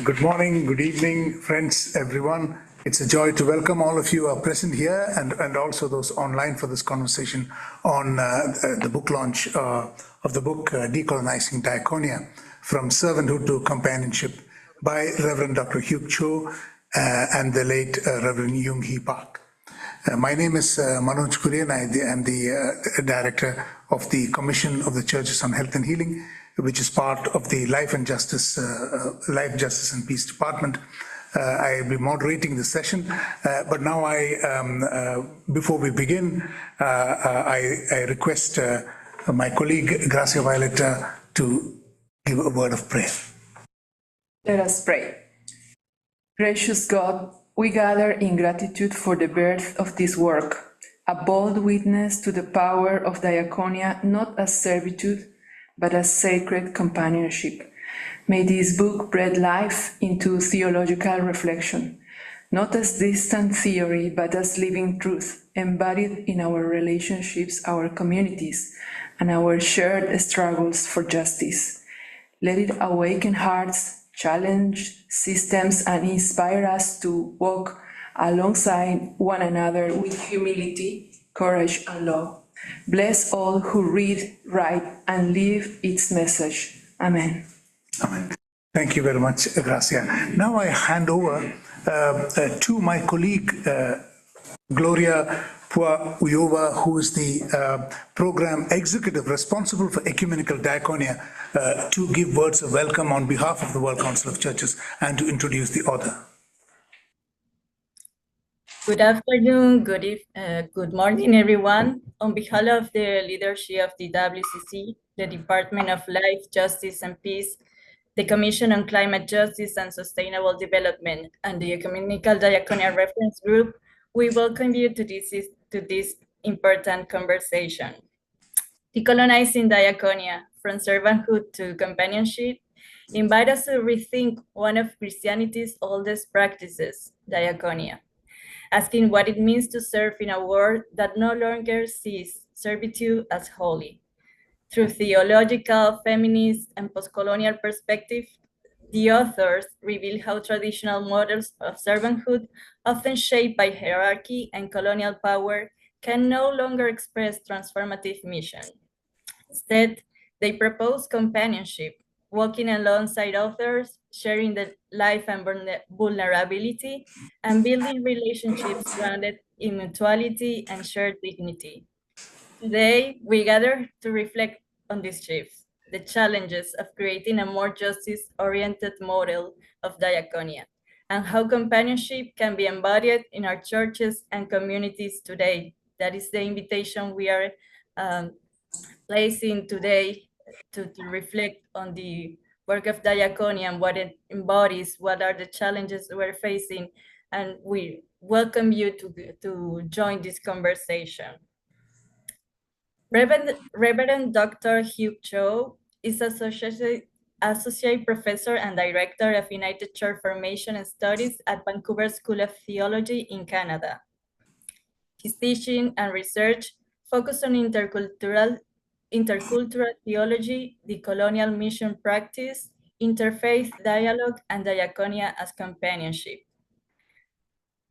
Good morning, good evening, friends, everyone. It's a joy to welcome all of you who are present here and also those online for this conversation on the book launch of the book Decolonizing Diakonia, From Servanthood to Companionship by Reverend Dr. Hugh Cho and the late Reverend Yung Hee Park. My name is Manoj Kurian. I am the director of the Commission of the Churches on Health and Healing, which is part of the Life Justice and Peace Department. I will be moderating the session, but now before we begin, I request my colleague Gracia Violeta to give a word of prayer. Let us pray. Gracious God, we gather in gratitude for the birth of this work, a bold witness to the power of Diakonia, not as servitude, but as sacred companionship. May this book breathe life into theological reflection, not as distant theory, but as living truth, embodied in our relationships, our communities, and our shared struggles for justice. Let it awaken hearts, challenge systems, and inspire us to walk alongside one another with humility, courage, and love. Bless all who read, write, and live its message. Amen. Amen. Thank you very much, Gracia. Now I hand over to my colleague, Gloria Pua-Uyova, who is the program executive responsible for ecumenical diaconia, to give words of welcome on behalf of the World Council of Churches and to introduce the author. Good afternoon, good morning, everyone. On behalf of the leadership of the WCC, the Department of Life, Justice and Peace, the Commission on Climate Justice and Sustainable Development, and the Ecumenical Diaconia Reference Group, we welcome you to this important conversation. Decolonizing Diaconia, From Servanthood to Companionship, invite us to rethink one of Christianity's oldest practices, diaconia, asking what it means to serve in a world that no longer sees servitude as holy. Through theological, feminist, and postcolonial perspective, the authors reveal how traditional models of servanthood, often shaped by hierarchy and colonial power, can no longer express transformative mission. Instead, they propose companionship, walking alongside others, sharing the life and vulnerability, and building relationships grounded in mutuality and shared dignity. Today, we gather to reflect on these shifts, the challenges of creating a more justice-oriented model of diaconia, and how companionship can be embodied in our churches and communities today. That is the invitation we are placing today to reflect on the work of diaconia and what it embodies, what are the challenges we're facing, and we welcome you to join this conversation. Reverend Dr. Hugh Cho is Associate Professor and Director of United Church Formation and Studies at Vancouver School of Theology in Canada. His teaching and research focus on intercultural theology, decolonial mission practice, interfaith dialogue, and diaconia as companionship.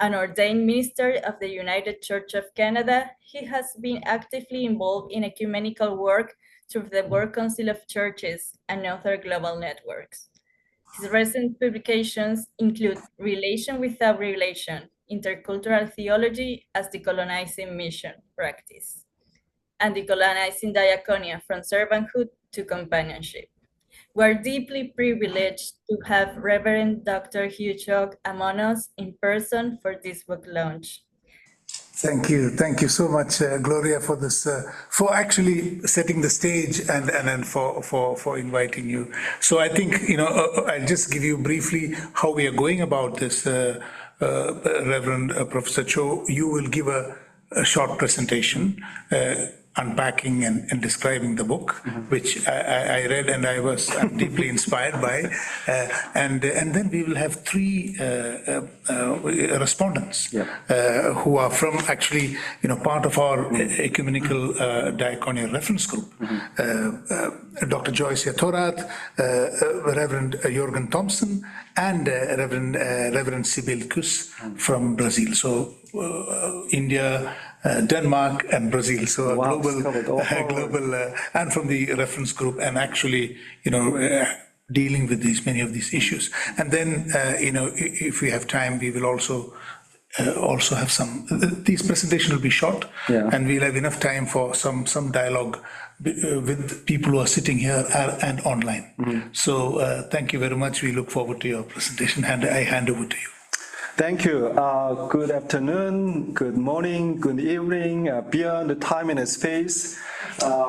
An ordained minister of the United Church of Canada, he has been actively involved in ecumenical work through the World Council of Churches and other global networks. His recent publications include Relation Without Relation, Intercultural Theology as Decolonizing Mission Practice, and Decolonizing Diaconia, From Servanthood to Companionship. We're deeply privileged to have Reverend Dr. Hugh Cho among us in person for this book launch. Thank you so much, Gloria, for this, for actually setting the stage and for inviting you. So I think I'll just give you briefly how we are going about this. Reverend Professor Cho, you will give a short presentation. unpacking and describing the book, which I read and I'm deeply inspired by. And then we will have three respondents who are from actually, part of our ecumenical Diakonia reference group. Dr. Joyce Yatorath, Reverend Jürgen Thompson, and Reverend Sibyl Kus from Brazil. So India, Denmark, and Brazil. So Wow, global, and from the reference group, and actually, dealing with many of these issues. And then, if we have time, we will also have some. These presentations will be short, and we'll have enough time for some dialogue with people who are sitting here and online. So thank you very much. We look forward to your presentation, and I hand over to you. Thank you. Good afternoon, good morning, good evening, beyond the time and space.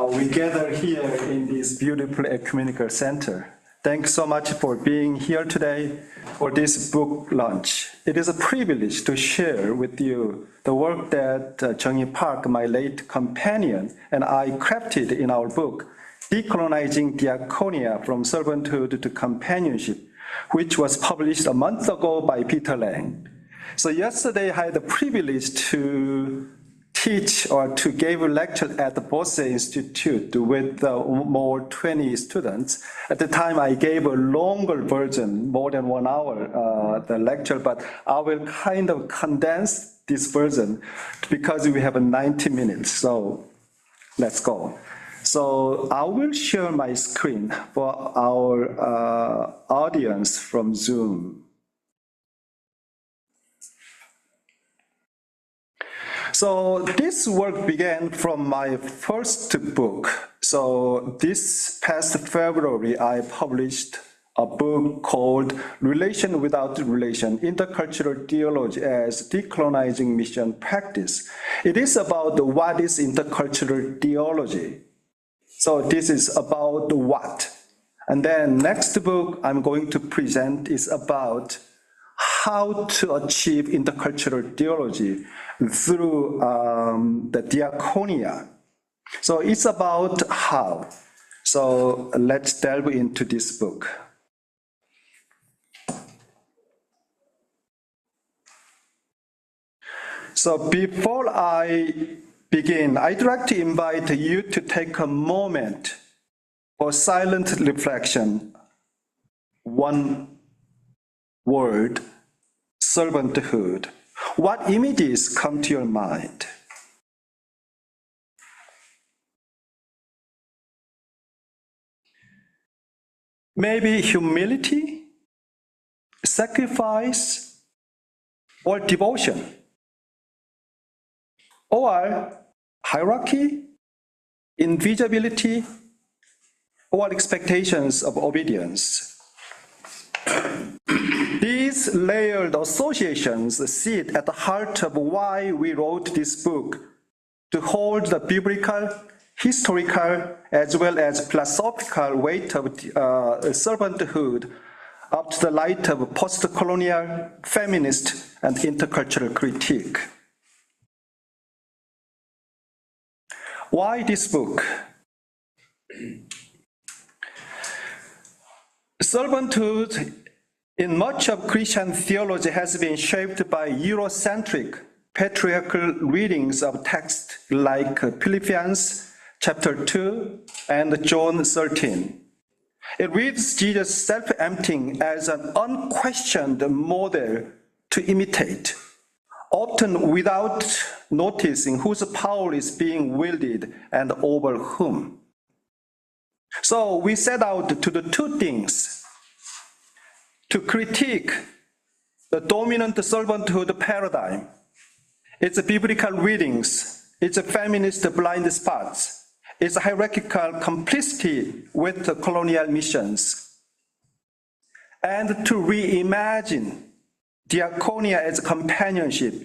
We gather here in this beautiful ecumenical center. Thanks so much for being here today for this book launch. It is a privilege to share with you the work that Jung-hee Park, my late companion, and I crafted in our book, Decolonizing Diakonia from Servanthood to Companionship, which was published a month ago by Peter Lang. So yesterday I had the privilege to teach or to give a lecture at the Bose Institute with more 20 students. At the time I gave a longer version, more than 1 hour, the lecture, but I will kind of condense this version because we have 90 minutes, so let's go. So I will share my screen for our audience from Zoom. So this work began from my first book. So this past February, I published a book called Relation Without Relation, Intercultural Theology as Decolonizing Mission Practice. It is about what is intercultural theology. So this is about the what. And then next book I'm going to present is about how to achieve intercultural theology through the Diakonia. So it's about how. So let's delve into this book. So before I begin, I'd like to invite you to take a moment for silent reflection. One word, servanthood. What images come to your mind? Maybe humility, sacrifice, or devotion, or hierarchy, invisibility, or expectations of obedience. These layered associations sit at the heart of why we wrote this book, to hold the biblical, historical, as well as philosophical weight of servanthood up to the light of post-colonial, feminist, and intercultural critique. Why this book? Servanthood in much of Christian theology has been shaped by Eurocentric patriarchal readings of texts like Philippians chapter 2 and John 13. It reads Jesus self-emptying as an unquestioned model to imitate, often without noticing whose power is being wielded and over whom. So we set out to do two things: to critique the dominant servanthood paradigm, its biblical readings, its feminist blind spots, its hierarchical complicity with colonial missions, and to reimagine Diakonia as companionship,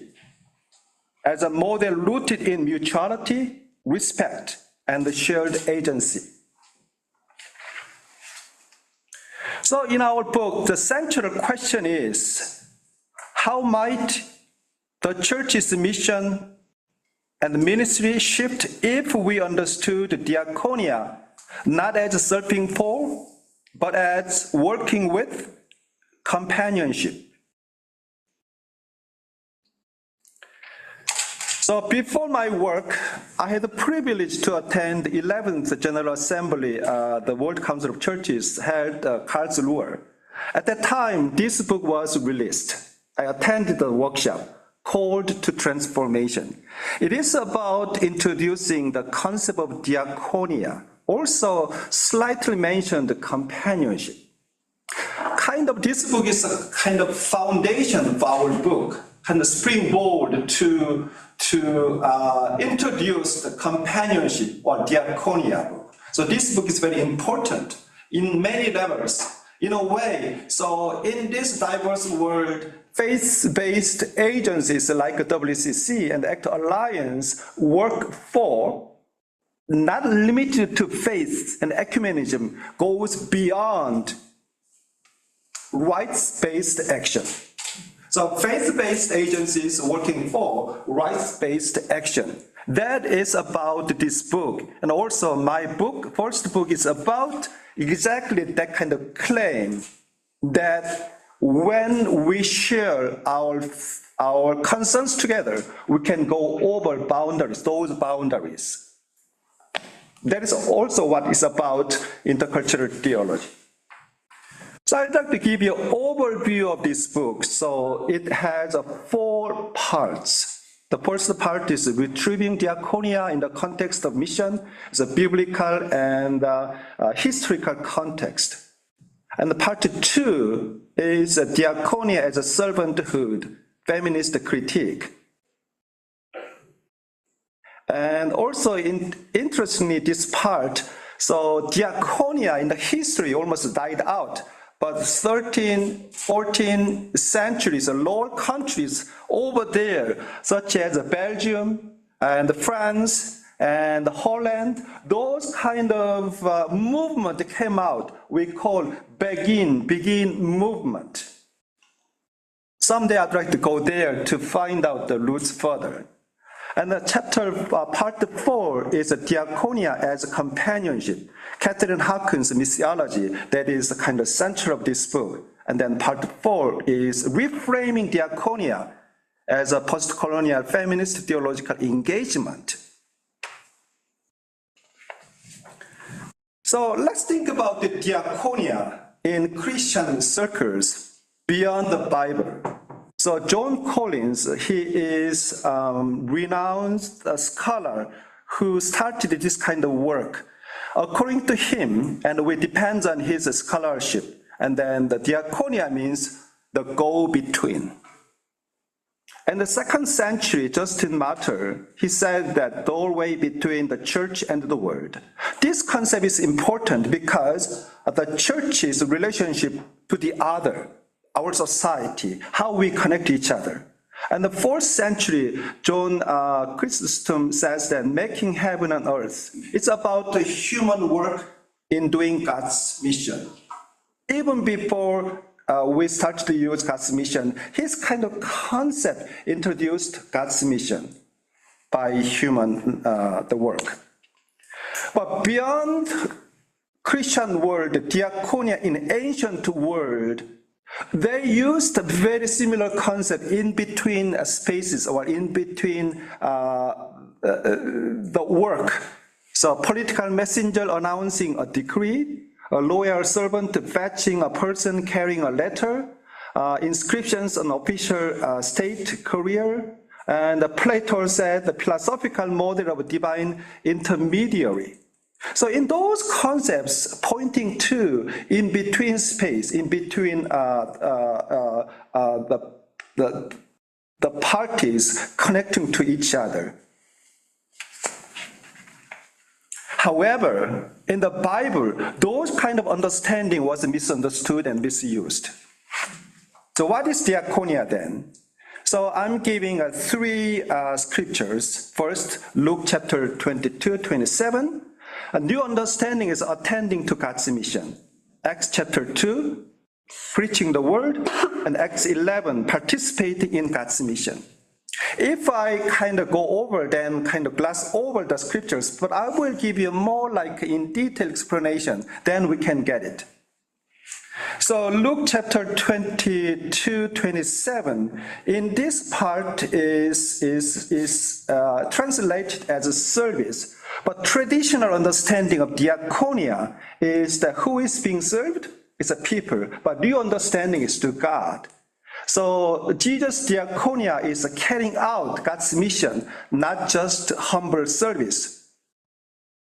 as a model rooted in mutuality, respect, and shared agency. So in our book, the central question is, how might the church's mission and ministry shift if we understood diakonia not as serving for, but as working with companionship. So before my work, I had the privilege to attend the 11th General Assembly, the World Council of Churches held Karlsruhe. At that time, this book was released. I attended the workshop called to transformation. It is about introducing the concept of diakonia, also slightly mentioned companionship. This book is a kind of foundation for our book, kind of springboard to introduce the companionship or diakonia book. So this book is very important in many levels. In a way, so in this diverse world, faith-based agencies like WCC and Act Alliance work for, not limited to faith and ecumenism, goes beyond rights-based action. So faith-based agencies working for rights-based action. That is about this book. And also my book, first book, is about exactly that kind of claim that when we share our concerns together, we can go over boundaries, those boundaries. That is also what is about intercultural theology. So I'd like to give you an overview of this book. So it has 4 parts. The first part is retrieving diakonia in the context of mission. It's a biblical and historical context. And part 2 is diakonia as a servanthood, feminist critique. And also, interestingly, this part, so diakonia in the history almost died out. But 13th, 14th centuries, lower countries over there, such as Belgium and France and Holland, those kind of movement came out, we call begin movement. Someday I'd like to go there to find out the roots further. And the part 4 is diakonia as a companionship. Catherine Hawkins' missiology, that is the kind of center of this book. And then part 4 is reframing diakonia as a post-colonial feminist theological engagement. So let's think about the diakonia in Christian circles beyond the Bible. So John Collins, he is a renowned scholar who started this kind of work. According to him, and we depend on his scholarship, and then the diakonia means the go-between. In the 2nd century, Justin Martyr, he said that doorway between the church and the world. This concept is important because the church's relationship to the other, our society, how we connect each other. And the 4th century, John Chrysostom says that making heaven and earth, it's about the human work in doing God's mission. Even before we start to use God's mission, his kind of concept introduced God's mission by human, the work. But beyond Christian world, diakonia in ancient world, they used a very similar concept in between spaces or in between the work. So political messenger announcing a decree, a loyal servant fetching a person carrying a letter, inscriptions on official state career, and Plato said the philosophical model of divine intermediary. So in those concepts pointing to in-between space, in between the parties connecting to each other. However, in the Bible, those kind of understanding was misunderstood and misused. So what is diakonia then? So I'm giving 3 scriptures. First, Luke chapter 22, 27. A new understanding is attending to God's mission. Acts chapter 2, preaching the word, and Acts 11, participating in God's mission. If I kind of go over them, kind of gloss over the scriptures, but I will give you more like in detailed explanation, then we can get it. So Luke chapter 22, 27, in this part is translated as a service, but traditional understanding of diakonia is that who is being served is a people, but new understanding is to God. So Jesus' diakonia is carrying out God's mission, not just humble service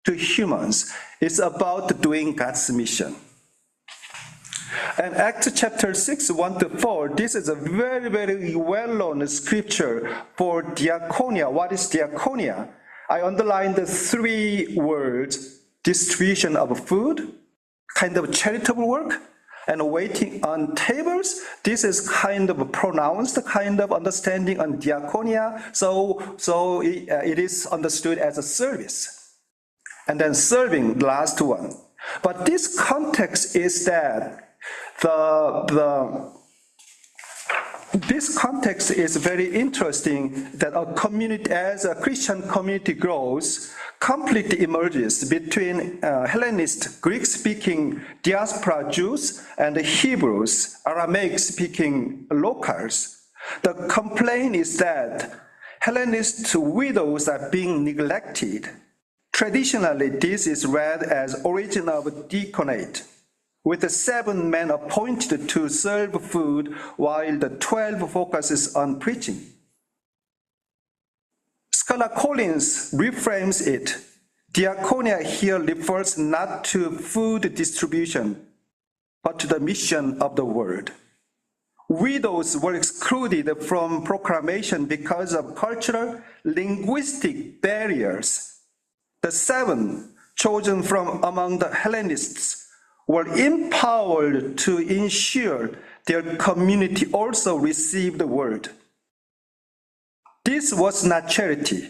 to humans. It's about doing God's mission. And Acts chapter 6, 1-4, this is a very, very well-known scripture for diakonia. What is diakonia? I underlined the 3 words: distribution of food, kind of charitable work, and waiting on tables. This is kind of pronounced kind of understanding on diakonia, so it is understood as a service. And then serving, the last one. But this context is that this context is very interesting, that a community, as a Christian community grows, conflict emerges between Hellenist, Greek-speaking diaspora Jews and Hebrews, Aramaic-speaking locals. The complaint is that Hellenist widows are being neglected. Traditionally, this is read as origin of deaconate, with the 7 men appointed to serve food while the 12 focuses on preaching. Scholar Collins reframes it. Diakonia here refers not to food distribution, but to the mission of the word. Widows were excluded from proclamation because of cultural, linguistic barriers. The 7 chosen from among the Hellenists were empowered to ensure their community also received the word. This was not charity,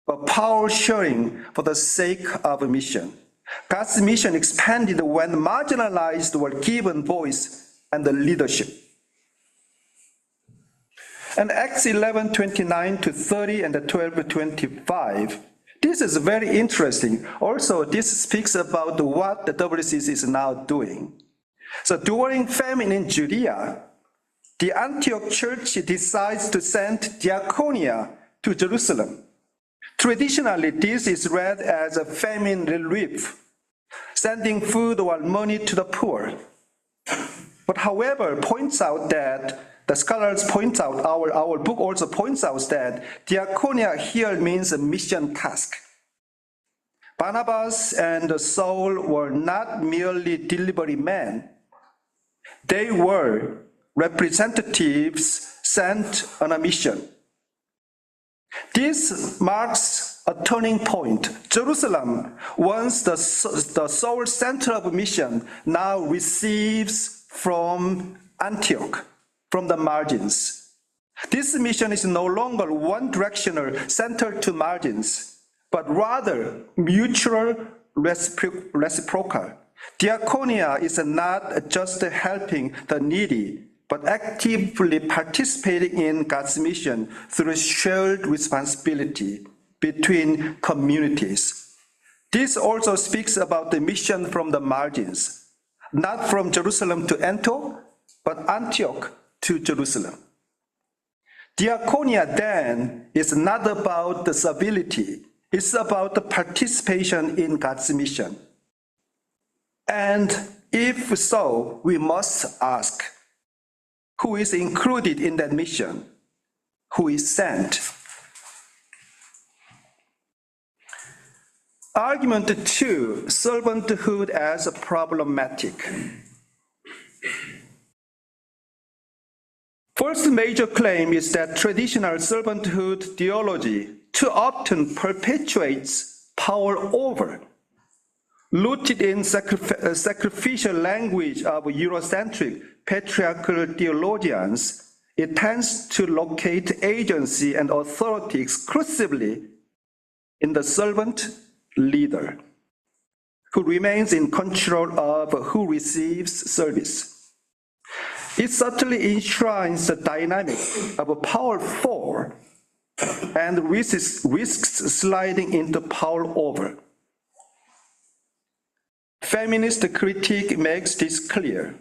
but power sharing for the sake of a mission. God's mission expanded when marginalized were given voice and the leadership. And Acts 11, 29-30 and 12-25, this is very interesting. Also, this speaks about what the WCC is now doing. So during famine in Judea, the Antioch church decides to send diakonia to Jerusalem. Traditionally, this is read as a famine relief, sending food or money to the poor. But however, points out that the scholars point out, our book also points out that diakonia here means a mission task. Barnabas and Saul were not merely delivery men. They were representatives sent on a mission. This marks a turning point. Jerusalem, once the sole center of mission, now receives from Antioch, from the margins. This mission is no longer one-directional, centered to margins, but rather mutual, reciprocal. Diakonia is not just helping the needy, but actively participating in God's mission through shared responsibility between communities. This also speaks about the mission from the margins, not from Jerusalem to Antioch, but Antioch to Jerusalem. Diakonia then is not about the civility, it's about the participation in God's mission. And if so, we must ask, who is included in that mission? Who is sent? Argument 2, servanthood as problematic. First major claim is that traditional servanthood theology too often perpetuates power over. Rooted in sacrificial language of Eurocentric patriarchal theologians, it tends to locate agency and authority exclusively in the servant leader, who remains in control of who receives service. It subtly enshrines the dynamic of a power for and risks sliding into power over. Feminist critique makes this clear.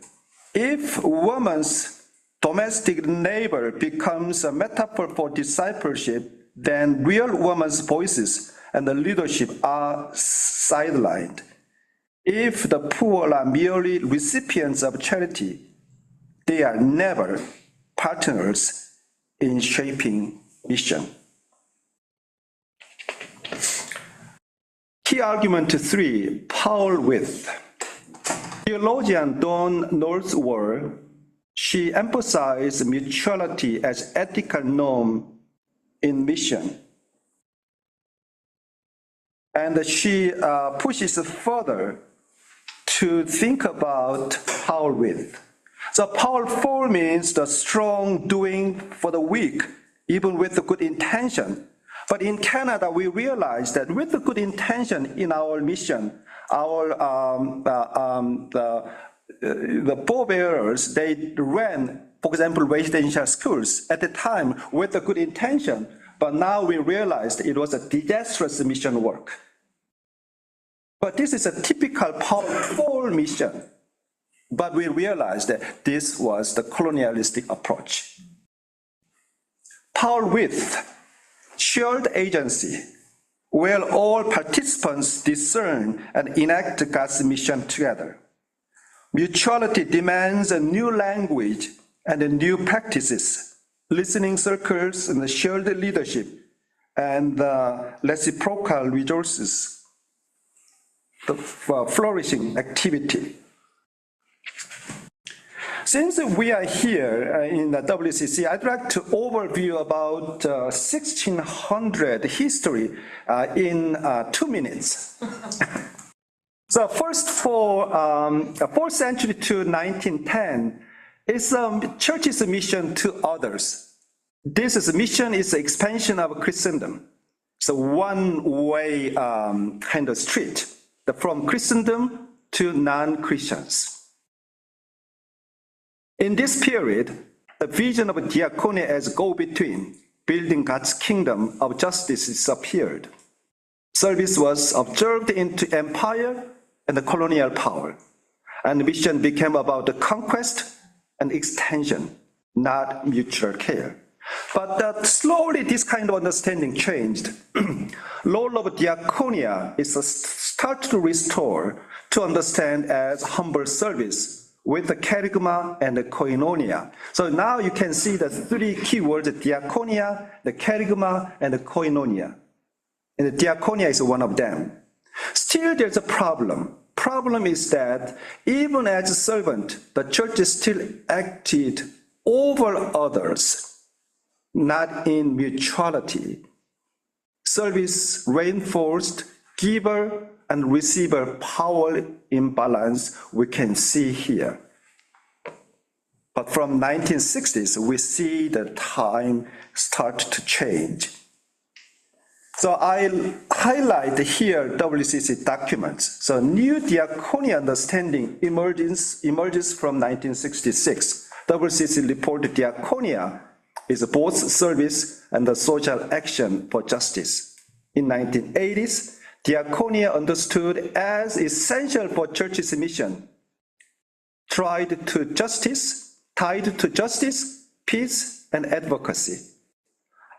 If woman's domestic labor becomes a metaphor for discipleship, then real women's voices and the leadership are sidelined. If the poor are merely recipients of charity, they are never partners in shaping mission. Key argument 3, power with. Theologian Dawn Northward, she emphasized mutuality as ethical norm in mission. And she pushes further to think about power with. So powerful means the strong doing for the weak, even with the good intention. But in Canada, we realized that with the good intention in our mission, our the pallbearers, they ran, for example, residential schools at the time with a good intention, but now we realized it was a disastrous mission work. But this is a typical powerful mission. But we realized that this was the colonialistic approach. Power with, shared agency, where all participants discern and enact God's mission together. Mutuality demands a new language and a new practices, listening circles and the shared leadership and reciprocal resources, the flourishing activity. Since we are here in the WCC, I'd like to overview about 1600 history in 2 minutes. So first, for 4th century to 1910, is church's mission to others. This mission is the expansion of Christendom. It's a one-way kind of street, from Christendom to non-Christians. In this period, the vision of Diakonia as go-between, building God's kingdom of justice, disappeared. Service was observed into empire and the colonial power, and mission became about the conquest and extension, not mutual care. But slowly this kind of understanding changed. Role of Diakonia is a start to restore, to understand as humble service, with the kerygma and the koinonia. So now you can see the 3 key words, diakonia, the kerygma, and the koinonia. And the diakonia is one of them. Still there's a problem. Problem is that even as a servant, the church still acted over others, not in mutuality. Service reinforced giver and receiver power imbalance we can see here. But from 1960s, we see the time start to change. So I highlight here WCC documents. So new Diakonia understanding emerges from 1966. WCC reported Diakonia is both service and the social action for justice. In 1980s, Diakonia understood as essential for church's mission, tied to justice, peace, and advocacy.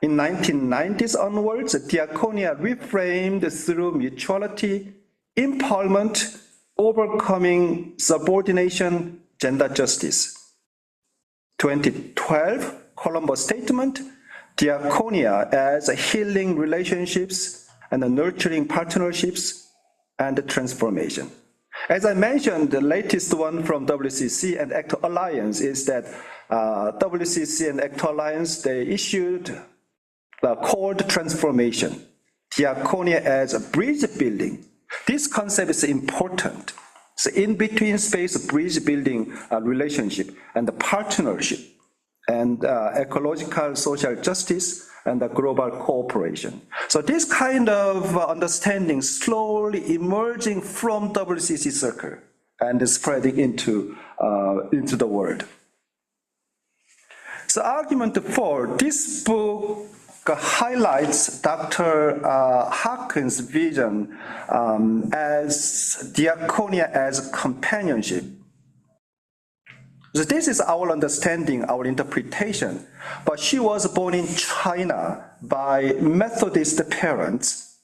In 1990s onwards, Diakonia reframed through mutuality, empowerment, overcoming subordination, gender justice. 2012, Colombo Statement, Diakonia as healing relationships and nurturing partnerships and transformation. As I mentioned, the latest one from WCC and ACT Alliance is that WCC and ACT Alliance, they issued the called transformation, Diakonia as a bridge building. This concept is important. So in between space, bridge building relationship and the partnership and ecological social justice and the global cooperation. So this kind of understanding slowly emerging from WCC circle and spreading into the world. So argument 4, this book highlights Dr. Harkin's vision as Diakonia as companionship. So this is our understanding, our interpretation. But she was born in China by Methodist parents.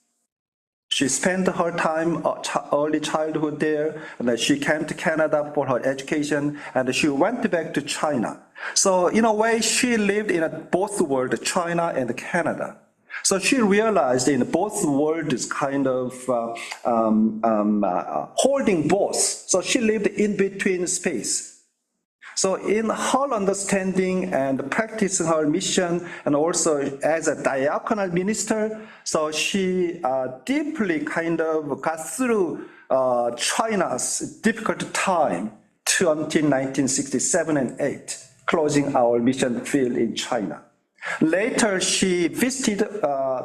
She spent her time, early childhood there, and then she came to Canada for her education, and she went back to China. So in a way, she lived in both worlds, China and Canada. So she realized in both worlds kind of holding both. So she lived in between space. So in her understanding and practicing her mission, and also as a diaconal minister, so she deeply kind of got through China's difficult time to until 1967 and 8, closing our mission field in China. Later, she visited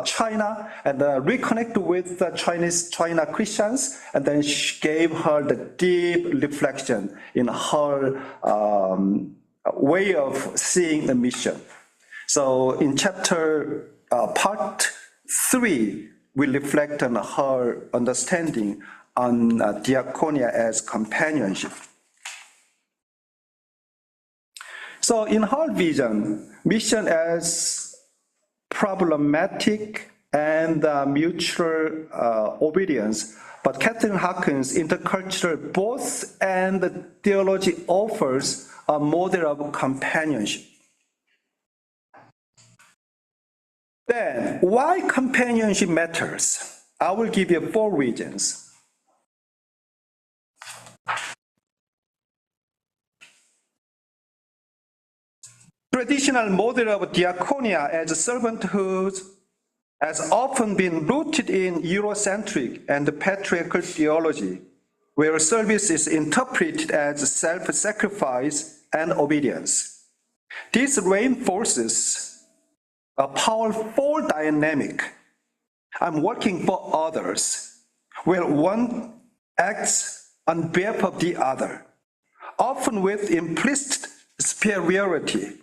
China and reconnected with the China Christians, and then she gave her the deep reflection in her way of seeing the mission. So in chapter part 3, we reflect on her understanding on Diakonia as companionship. So in her vision, mission as problematic and mutual obedience, but Catherine Harkins' intercultural both and theology offers a model of companionship. Then, why companionship matters? I will give you 4 reasons. Traditional model of diaconia as servanthood has often been rooted in Eurocentric and patriarchal theology, where service is interpreted as self-sacrifice and obedience. This reinforces a powerful dynamic. I'm working for others, where one acts on behalf of the other, often with implicit superiority.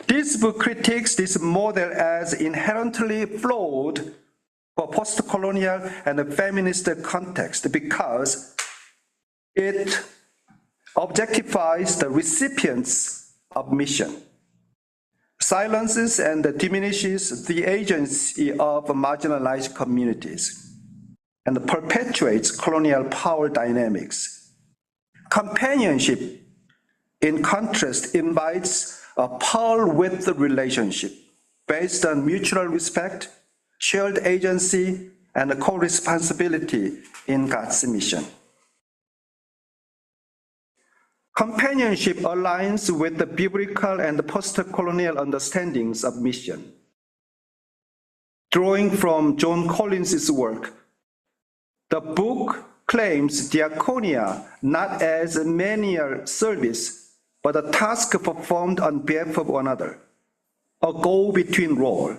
This book critiques this model as inherently flawed for post-colonial and feminist context because it objectifies the recipients of mission, silences and diminishes the agency of marginalized communities, and perpetuates colonial power dynamics. Companionship, in contrast, invites a power-width relationship based on mutual respect, shared agency, and co-responsibility in God's mission. Companionship aligns with the biblical and post-colonial understandings of mission. Drawing from John Collins's work, the book claims diaconia not as a menial service, but a task performed on behalf of another, a go-between role.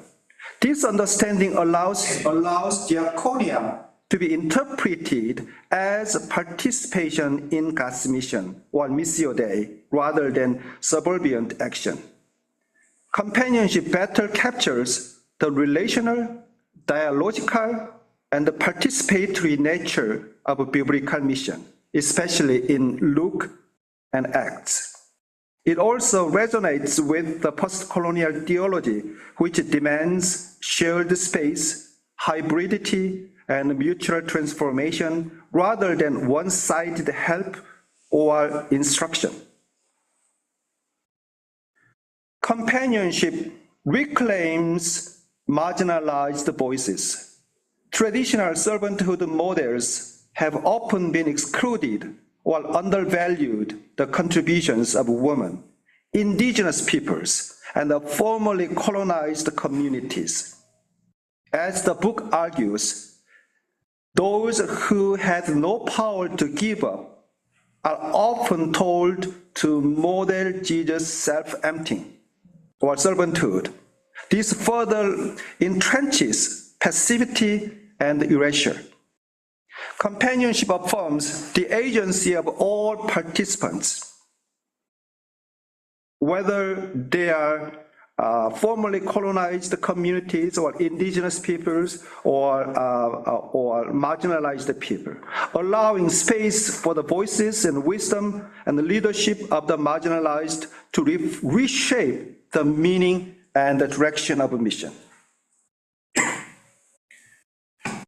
This understanding allows diaconia to be interpreted as participation in God's mission, or missio Dei, rather than subservient action. Companionship better captures the relational, dialogical, and participatory nature of a biblical mission, especially in Luke and Acts. It also resonates with the post-colonial theology, which demands shared space, hybridity, and mutual transformation, rather than one-sided help or instruction. Companionship reclaims marginalized voices. Traditional servanthood models have often been excluded or undervalued the contributions of women, indigenous peoples, and the formerly colonized communities. As the book argues, those who had no power to give up are often told to model Jesus' self-emptying or servanthood. This further entrenches passivity and erasure. Companionship affirms the agency of all participants, whether they are formerly colonized communities or indigenous peoples or marginalized people, allowing space for the voices and wisdom and the leadership of the marginalized to reshape the meaning and the direction of a mission.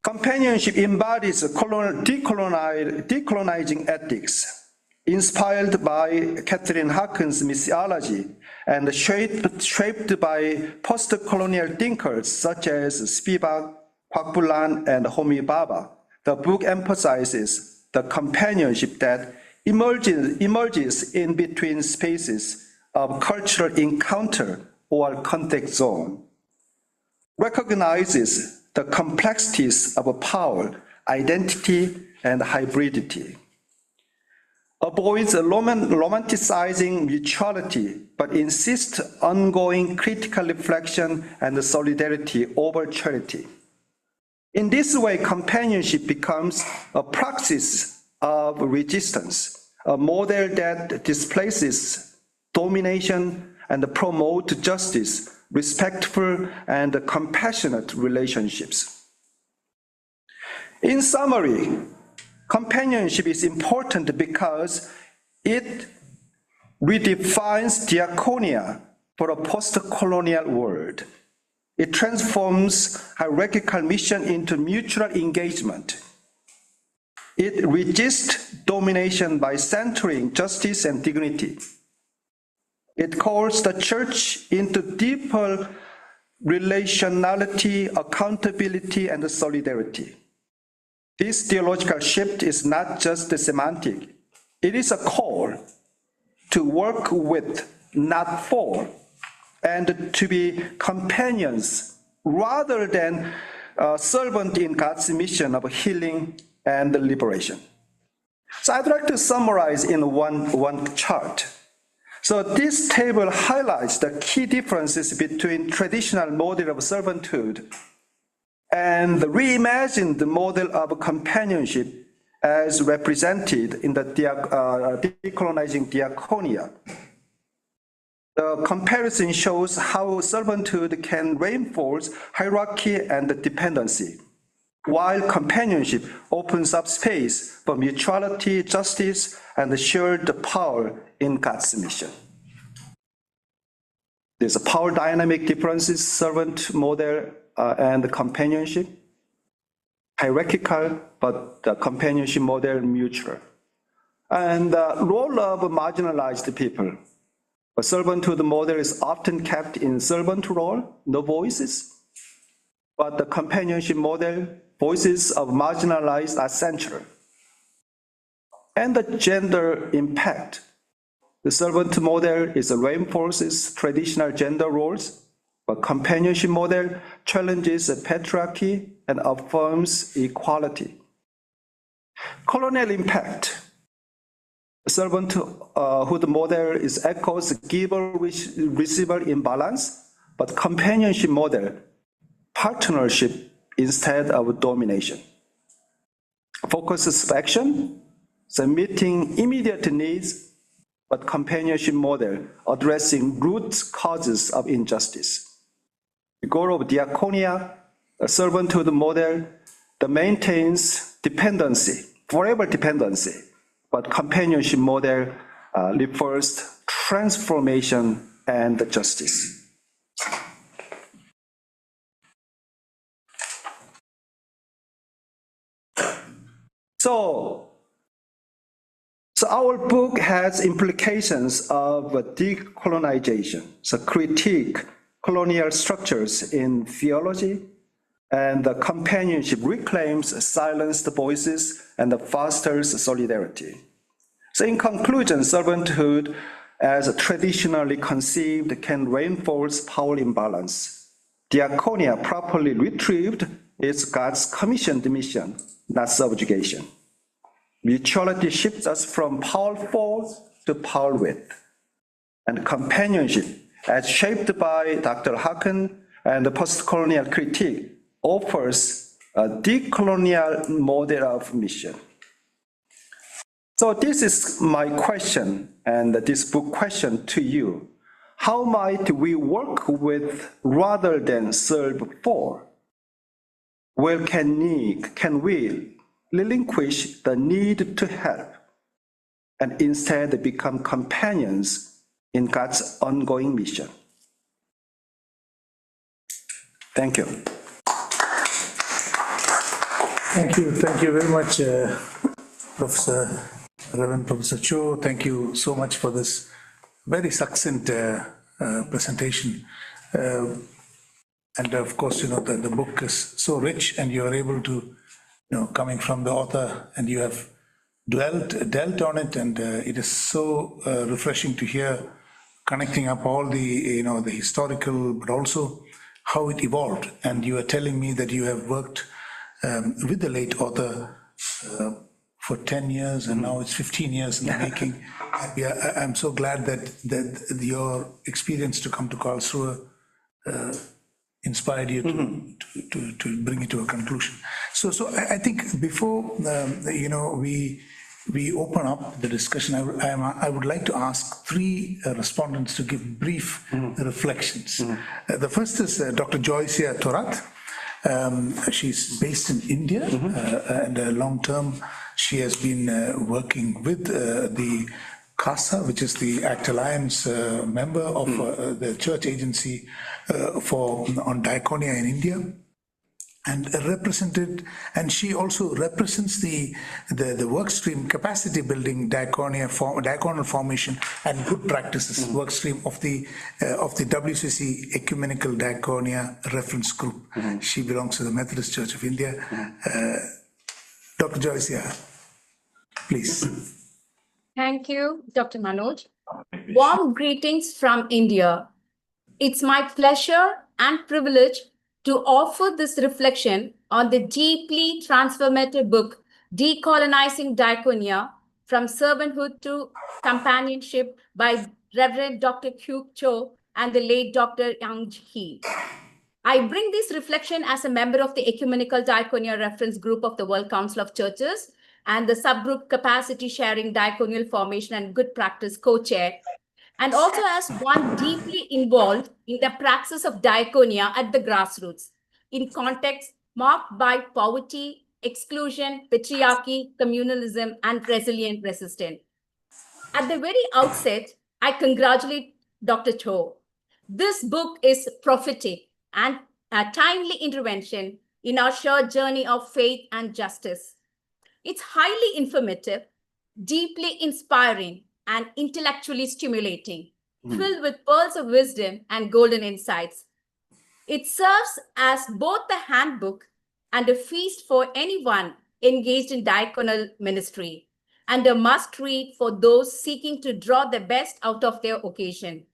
Companionship embodies decolonizing ethics, inspired by Catherine Harkin's missiology and shaped by post-colonial thinkers such as Spivak, Kwak Bulan, and Homi Bhabha. The book emphasizes the companionship that emerges in between spaces of cultural encounter or contact zone, recognizes the complexities of power, identity, and hybridity, avoids romanticizing mutuality, but insists ongoing critical reflection and solidarity over charity. In this way, companionship becomes a praxis of resistance, a model that displaces domination and promotes justice, respectful and compassionate relationships. In summary, companionship is important because it redefines diakonia for a post-colonial world. It transforms hierarchical mission into mutual engagement. It resists domination by centering justice and dignity. It calls the church into deeper relationality, accountability, and solidarity. This theological shift is not just semantic. It is a call to work with, not for, and to be companions rather than servants in God's mission of healing and liberation. So I'd like to summarize in one chart. So this table highlights the key differences between traditional model of servanthood and the reimagined model of companionship as represented in the Decolonizing Diakonia. The comparison shows how servanthood can reinforce hierarchy and dependency, while companionship opens up space for mutuality, justice, and shared power in God's mission. There's a power dynamic differences, servant model and companionship, hierarchical, but the companionship model mutual. And the role of marginalized people. A servanthood model is often kept in servant role, no voices, but the companionship model, voices of marginalized are central. And the gender impact. The servant model reinforces traditional gender roles, but companionship model challenges patriarchy and affirms equality. Colonial impact. Servanthood model echoes giver-receiver imbalance, but companionship model, partnership instead of domination. Focuses action, so meeting immediate needs, but companionship model addressing root causes of injustice. The goal of Diakonia, a servanthood model that maintains dependency, forever dependency, but companionship model refers transformation and justice. So our book has implications of decolonization, so critique colonial structures in theology, and the companionship reclaims silenced voices and fosters solidarity. So in conclusion, servanthood as traditionally conceived can reinforce power imbalance. Diakonia properly retrieved is God's commissioned mission, not subjugation. Mutuality shifts us from powerful to power with. And companionship, as shaped by Dr. Harkin and the post-colonial critique, offers a decolonial model of mission. So this is my question and this book question to you. How might we work with rather than serve for? Where can we relinquish the need to help and instead become companions in God's ongoing mission? Thank you. Thank you very much, Reverend Professor Cho. Thank you so much for this very succinct presentation. And of course, the book is so rich, and you are able to, coming from the author, and you have dealt on it, and it is so refreshing to hear, connecting up all the, the historical, but also how it evolved. And you are telling me that you have worked with the late author for 10 years, and now it's 15 years in the making. I'm so glad that your experience to come to Karlsruhe inspired you to bring it to a conclusion. So I think before we open up the discussion, I would like to ask three respondents to give brief reflections. The first is Dr. Joycia Torat. She's based in India, and long term she has been working with the CASA, which is the Act Alliance member of the church agency on Diakonia in India, and she also represents the work stream capacity building diaconal formation and good practices work stream of the WCC Ecumenical Diakonia Reference Group. She belongs to the Methodist Church of India. Dr. Joycia, please. Thank you, Dr. Manoj. Warm greetings from India. It's my pleasure and privilege to offer this reflection on the deeply transformative book, Decolonizing Diakonia, From Servanthood to Companionship by Reverend Dr. Hugh Cho and the late Dr. Yang Hee. I bring this reflection as a member of the Ecumenical Diakonia Reference Group of the World Council of Churches and the subgroup Capacity Sharing Diaconial Formation and Good Practice co-chair, and also as one deeply involved in the praxis of diaconia at the grassroots, in contexts marked by poverty, exclusion, patriarchy, communalism, and resilient resistance. At the very outset, I congratulate Dr. Cho. This book is prophetic and a timely intervention in our shared journey of faith and justice. It's highly informative, deeply inspiring, and intellectually stimulating, filled with pearls of wisdom and golden insights. It serves as both a handbook and a feast for anyone engaged in diaconal ministry, and a must-read for those seeking to draw the best out of their occasion.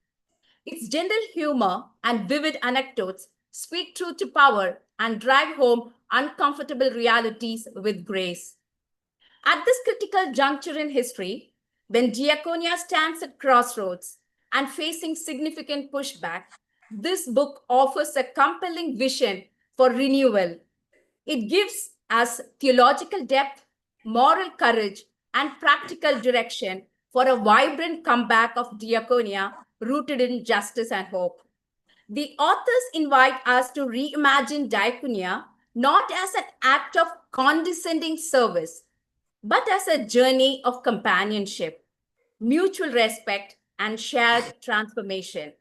Its gentle humor and vivid anecdotes speak truth to power and drive home uncomfortable realities with grace. At this critical juncture in history, when Diakonia stands at crossroads and facing significant pushback, this book offers a compelling vision for renewal. It gives us theological depth, moral courage, and practical direction for a vibrant comeback of Diakonia rooted in justice and hope. The authors invite us to reimagine Diakonia not as an act of condescending service, but as a journey of companionship, mutual respect, and shared transformation.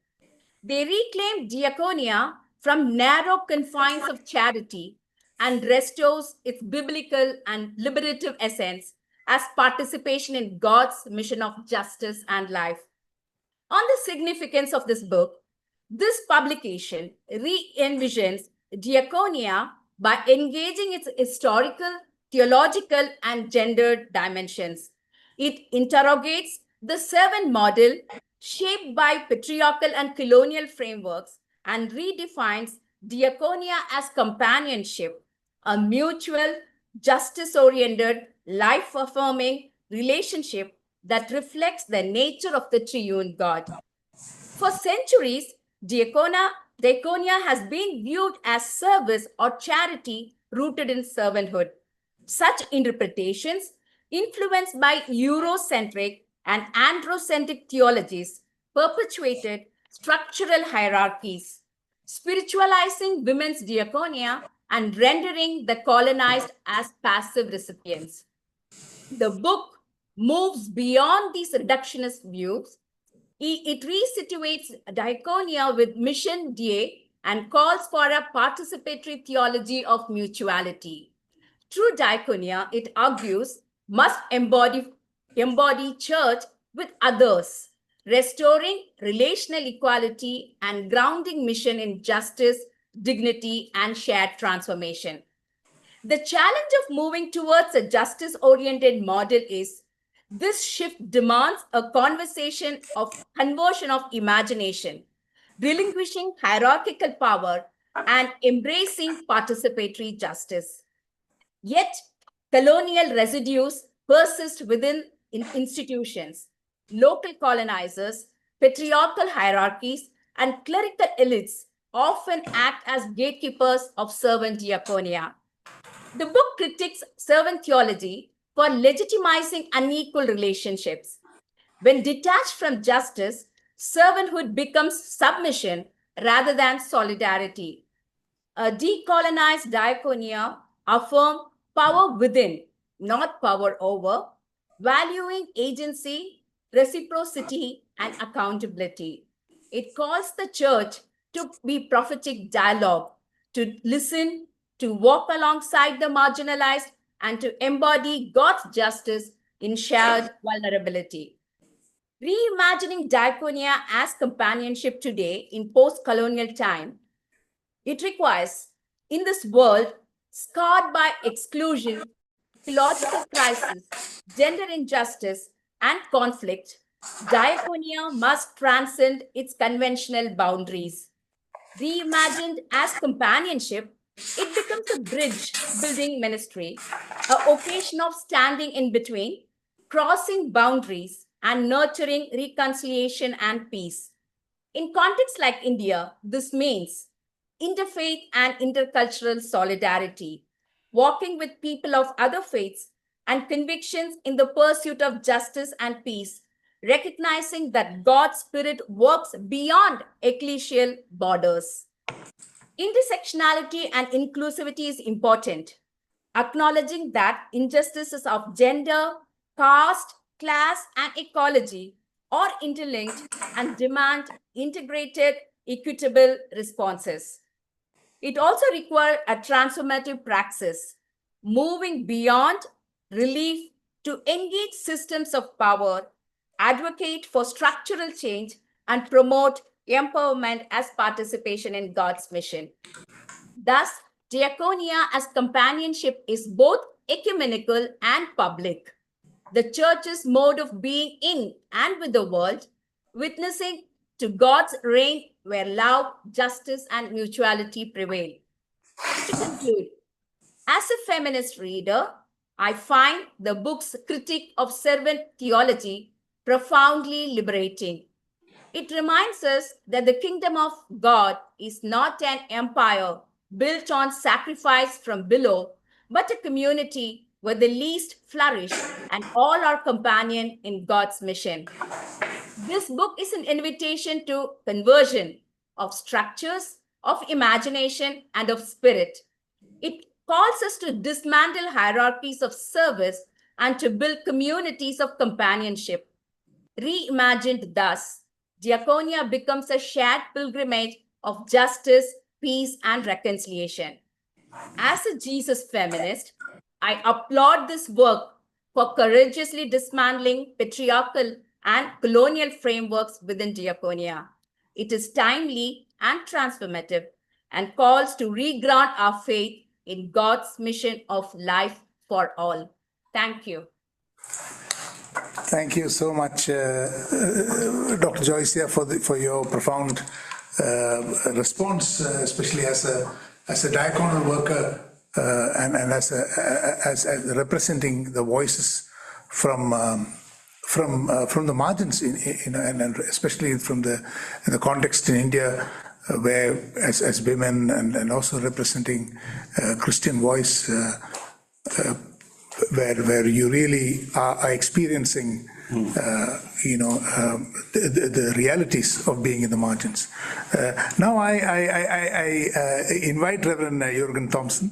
They reclaim Diakonia from narrow confines of charity and restores its biblical and liberative essence as participation in God's mission of justice and life. On the significance of this book, this publication re-envisions Diakonia by engaging its historical, theological, and gendered dimensions. It interrogates the servant model shaped by patriarchal and colonial frameworks and redefines Diakonia as companionship, a mutual, justice-oriented, life-affirming relationship that reflects the nature of the triune God. For centuries, Diakonia has been viewed as service or charity rooted in servanthood. Such interpretations, influenced by Eurocentric and androcentric theologies, perpetuated structural hierarchies, spiritualizing women's diaconia, and rendering the colonized as passive recipients. The book moves beyond these reductionist views. It resituates diaconia with mission Dei and calls for a participatory theology of mutuality. True diaconia, it argues, must embody church with others, restoring relational equality and grounding mission in justice, dignity, and shared transformation. The challenge of moving towards a justice-oriented model is this shift demands a conversation of conversion of imagination, relinquishing hierarchical power and embracing participatory justice. Yet, colonial residues persist within institutions. Local colonizers, patriarchal hierarchies, and clerical elites often act as gatekeepers of servant diaconia. The book critiques servant theology for legitimizing unequal relationships. When detached from justice, servanthood becomes submission rather than solidarity. A decolonized diaconia affirms power within, not power over, valuing agency, reciprocity, and accountability. It calls the church to be prophetic dialogue, to listen, to walk alongside the marginalized, and to embody God's justice in shared vulnerability. Reimagining diaconia as companionship today in post-colonial time, it requires, in this world scarred by exclusion, ecological crisis, gender injustice, and conflict, diaconia must transcend its conventional boundaries. Reimagined as companionship, it becomes a bridge building ministry, a occasion of standing in between, crossing boundaries, and nurturing reconciliation and peace. In contexts like India, this means interfaith and intercultural solidarity, walking with people of other faiths and convictions in the pursuit of justice and peace, recognizing that God's Spirit works beyond ecclesial borders. Intersectionality and inclusivity is important, acknowledging that injustices of gender, caste, class, and ecology are interlinked and demand integrated, equitable responses. It also requires a transformative praxis, moving beyond relief to engage systems of power, advocate for structural change, and promote empowerment as participation in God's mission. Thus, diaconia as companionship is both ecumenical and public. The church's mode of being in and with the world, witnessing to God's reign where love, justice, and mutuality prevail. To conclude, as a feminist reader, I find the book's critique of servant theology profoundly liberating. It reminds us that the kingdom of God is not an empire built on sacrifice from below, but a community where the least flourish and all are companion in God's mission. This book is an invitation to conversion of structures, of imagination, and of spirit. It calls us to dismantle hierarchies of service and to build communities of companionship. Reimagined thus, diaconia becomes a shared pilgrimage of justice, peace, and reconciliation. As a Jesus feminist, I applaud this work for courageously dismantling patriarchal and colonial frameworks within diaconia. It is timely and transformative and calls to reground our faith in God's mission of life for all. Thank you. Thank you so much, Dr. Joycia, for your profound response, especially as a diaconal worker and as representing the voices from the margins, and especially from in the context in India, where as women and also representing Christian voice, where you really are experiencing the realities of being in the margins. Now I invite Reverend Jürgen Thompson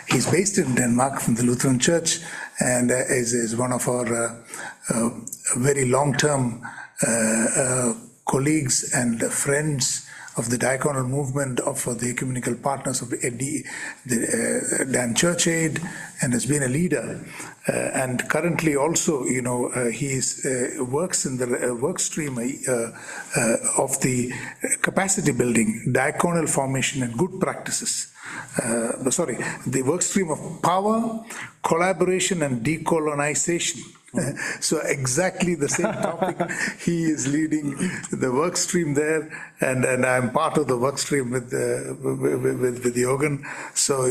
he's based in Denmark from the Lutheran Church, and is one of our very long-term colleagues and friends of the diaconal movement, of the ecumenical partners of the Dan Church Aid, and has been a leader. And currently also, he works in the work stream of the capacity building, diaconal formation and good practices. The work stream of power, collaboration and decolonization. So exactly the same topic. He is leading the work stream there, and I'm part of the work stream with Jürgen. So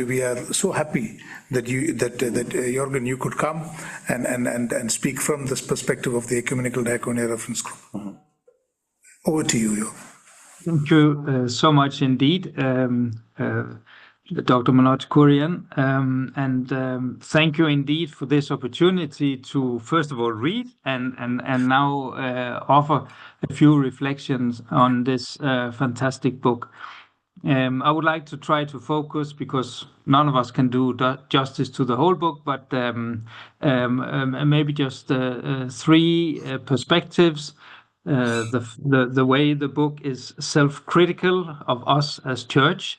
we are so happy that Jürgen, you could come and speak from this perspective of the Ecumenical Diaconia Reference Group. Over to you, Jürgen. Thank you so much indeed, Dr. Manoj Kurian, and thank you indeed for this opportunity to first of all read and now offer a few reflections on this fantastic book. I would like to try to focus, because none of us can do justice to the whole book, but maybe just three perspectives. The way the book is self-critical of us as church,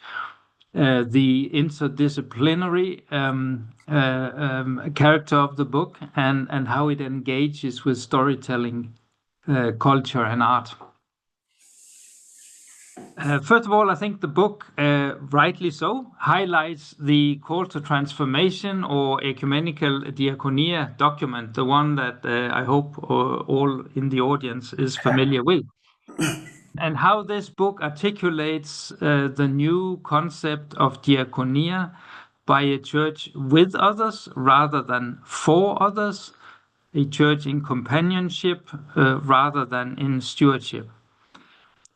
the interdisciplinary character of the book, and how it engages with storytelling, culture, and art. First of all, I think the book, rightly so, highlights the call to transformation or ecumenical diaconia document, the one that I hope all in the audience is familiar with. And how this book articulates the new concept of diaconia by a church with others rather than for others, a church in companionship rather than in stewardship.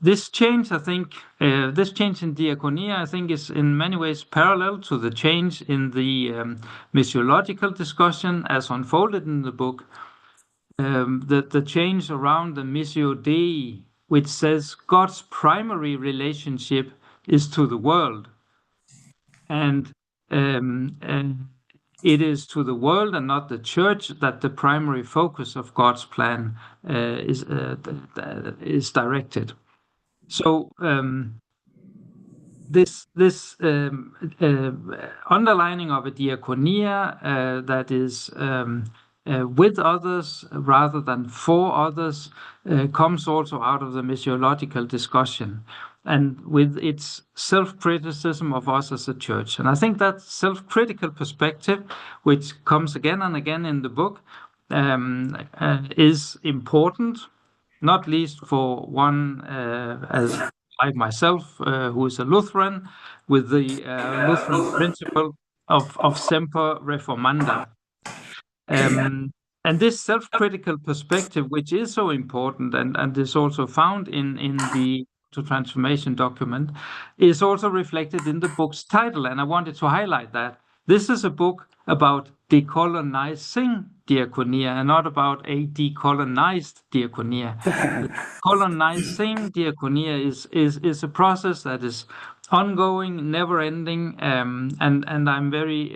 This change, I think, this change in diaconia, I think, is in many ways parallel to the change in the missiological discussion as unfolded in the book. The change around the missio Dei, which says God's primary relationship is to the world. And it is to the world and not the church that the primary focus of God's plan is directed. So this underlining of a diaconia that is with others rather than for others comes also out of the missiological discussion, and with its self-criticism of us as a church. And I think that self-critical perspective, which comes again and again in the book, is important, not least for one as like myself, who is a Lutheran, with the Lutheran principle of semper reformanda. And this self-critical perspective, which is so important and is also found in the transformation document, is also reflected in the book's title. And I wanted to highlight that this is a book about decolonizing diaconia and not about a decolonized diaconia. Colonizing diaconia is a process that is ongoing, never-ending, and I'm very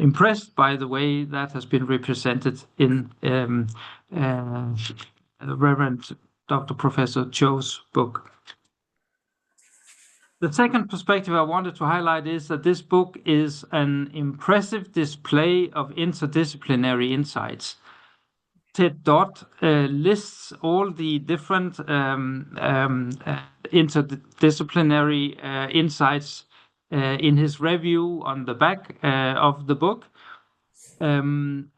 impressed by the way that has been represented in Reverend Dr. Professor Cho's book. The second perspective I wanted to highlight is that this book is an impressive display of interdisciplinary insights. Ted Dodd lists all the different interdisciplinary insights in his review on the back of the book. And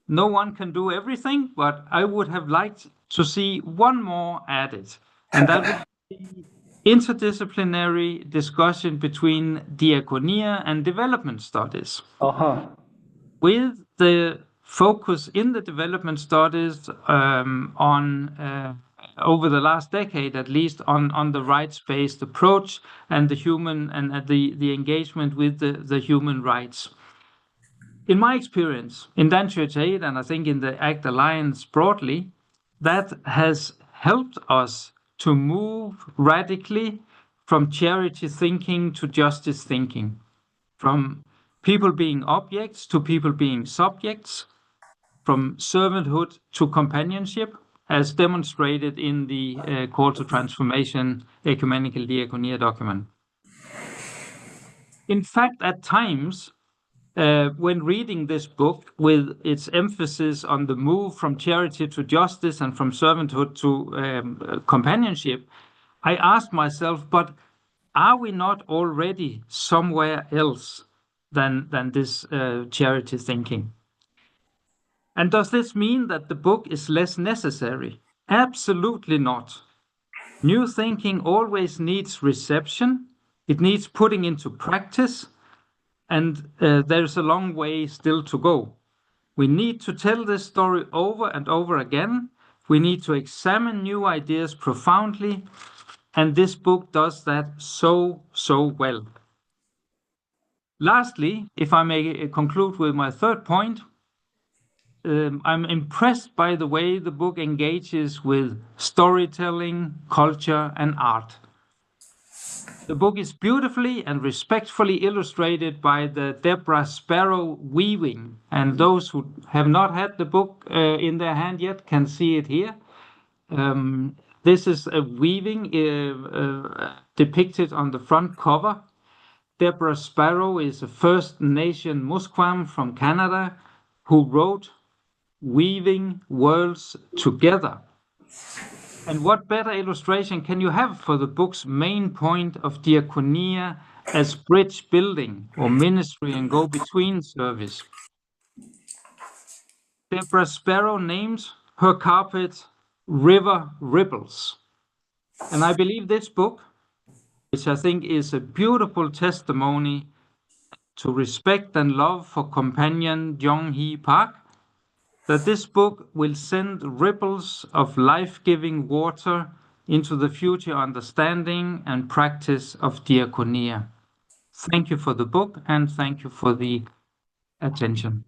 no one can do everything, but I would have liked to see one more added, and that would be interdisciplinary discussion between diaconia and development studies. With the focus in the development studies on over the last decade, at least, on the rights-based approach and the human and the engagement with the human rights. In my experience in Dan Church Aid, and I think in the ACT Alliance broadly, that has helped us to move radically from charity thinking to justice thinking, from people being objects to people being subjects, from servanthood to companionship, as demonstrated in the Call to Transformation Ecumenical Diakonia document. In fact, at times, when reading this book with its emphasis on the move from charity to justice and from servanthood to companionship, I asked myself, but are we not already somewhere else than this charity thinking? And does this mean that the book is less necessary? Absolutely not. New thinking always needs reception. It needs putting into practice. And there's a long way still to go. We need to tell this story over and over again. We need to examine new ideas profoundly. And this book does that so well. Lastly, if I may conclude with my third point, I'm impressed by the way the book engages with storytelling, culture, and art. The book is beautifully and respectfully illustrated by the Deborah Sparrow weaving, and those who have not had the book in their hand yet can see it here. This is a weaving depicted on the front cover. Deborah Sparrow is a First Nation Musqueam from Canada who wrote "Weaving Worlds Together." And what better illustration can you have for the book's main point of diaconia as bridge building or ministry and go-between service? Deborah Sparrow names her carpet River Ripples. And I believe this book, which I think is a beautiful testimony to respect and love for companion Jong-hee Park, that this book will send ripples of life-giving water into the future understanding and practice of diaconia. Thank you for the book and thank you for the attention.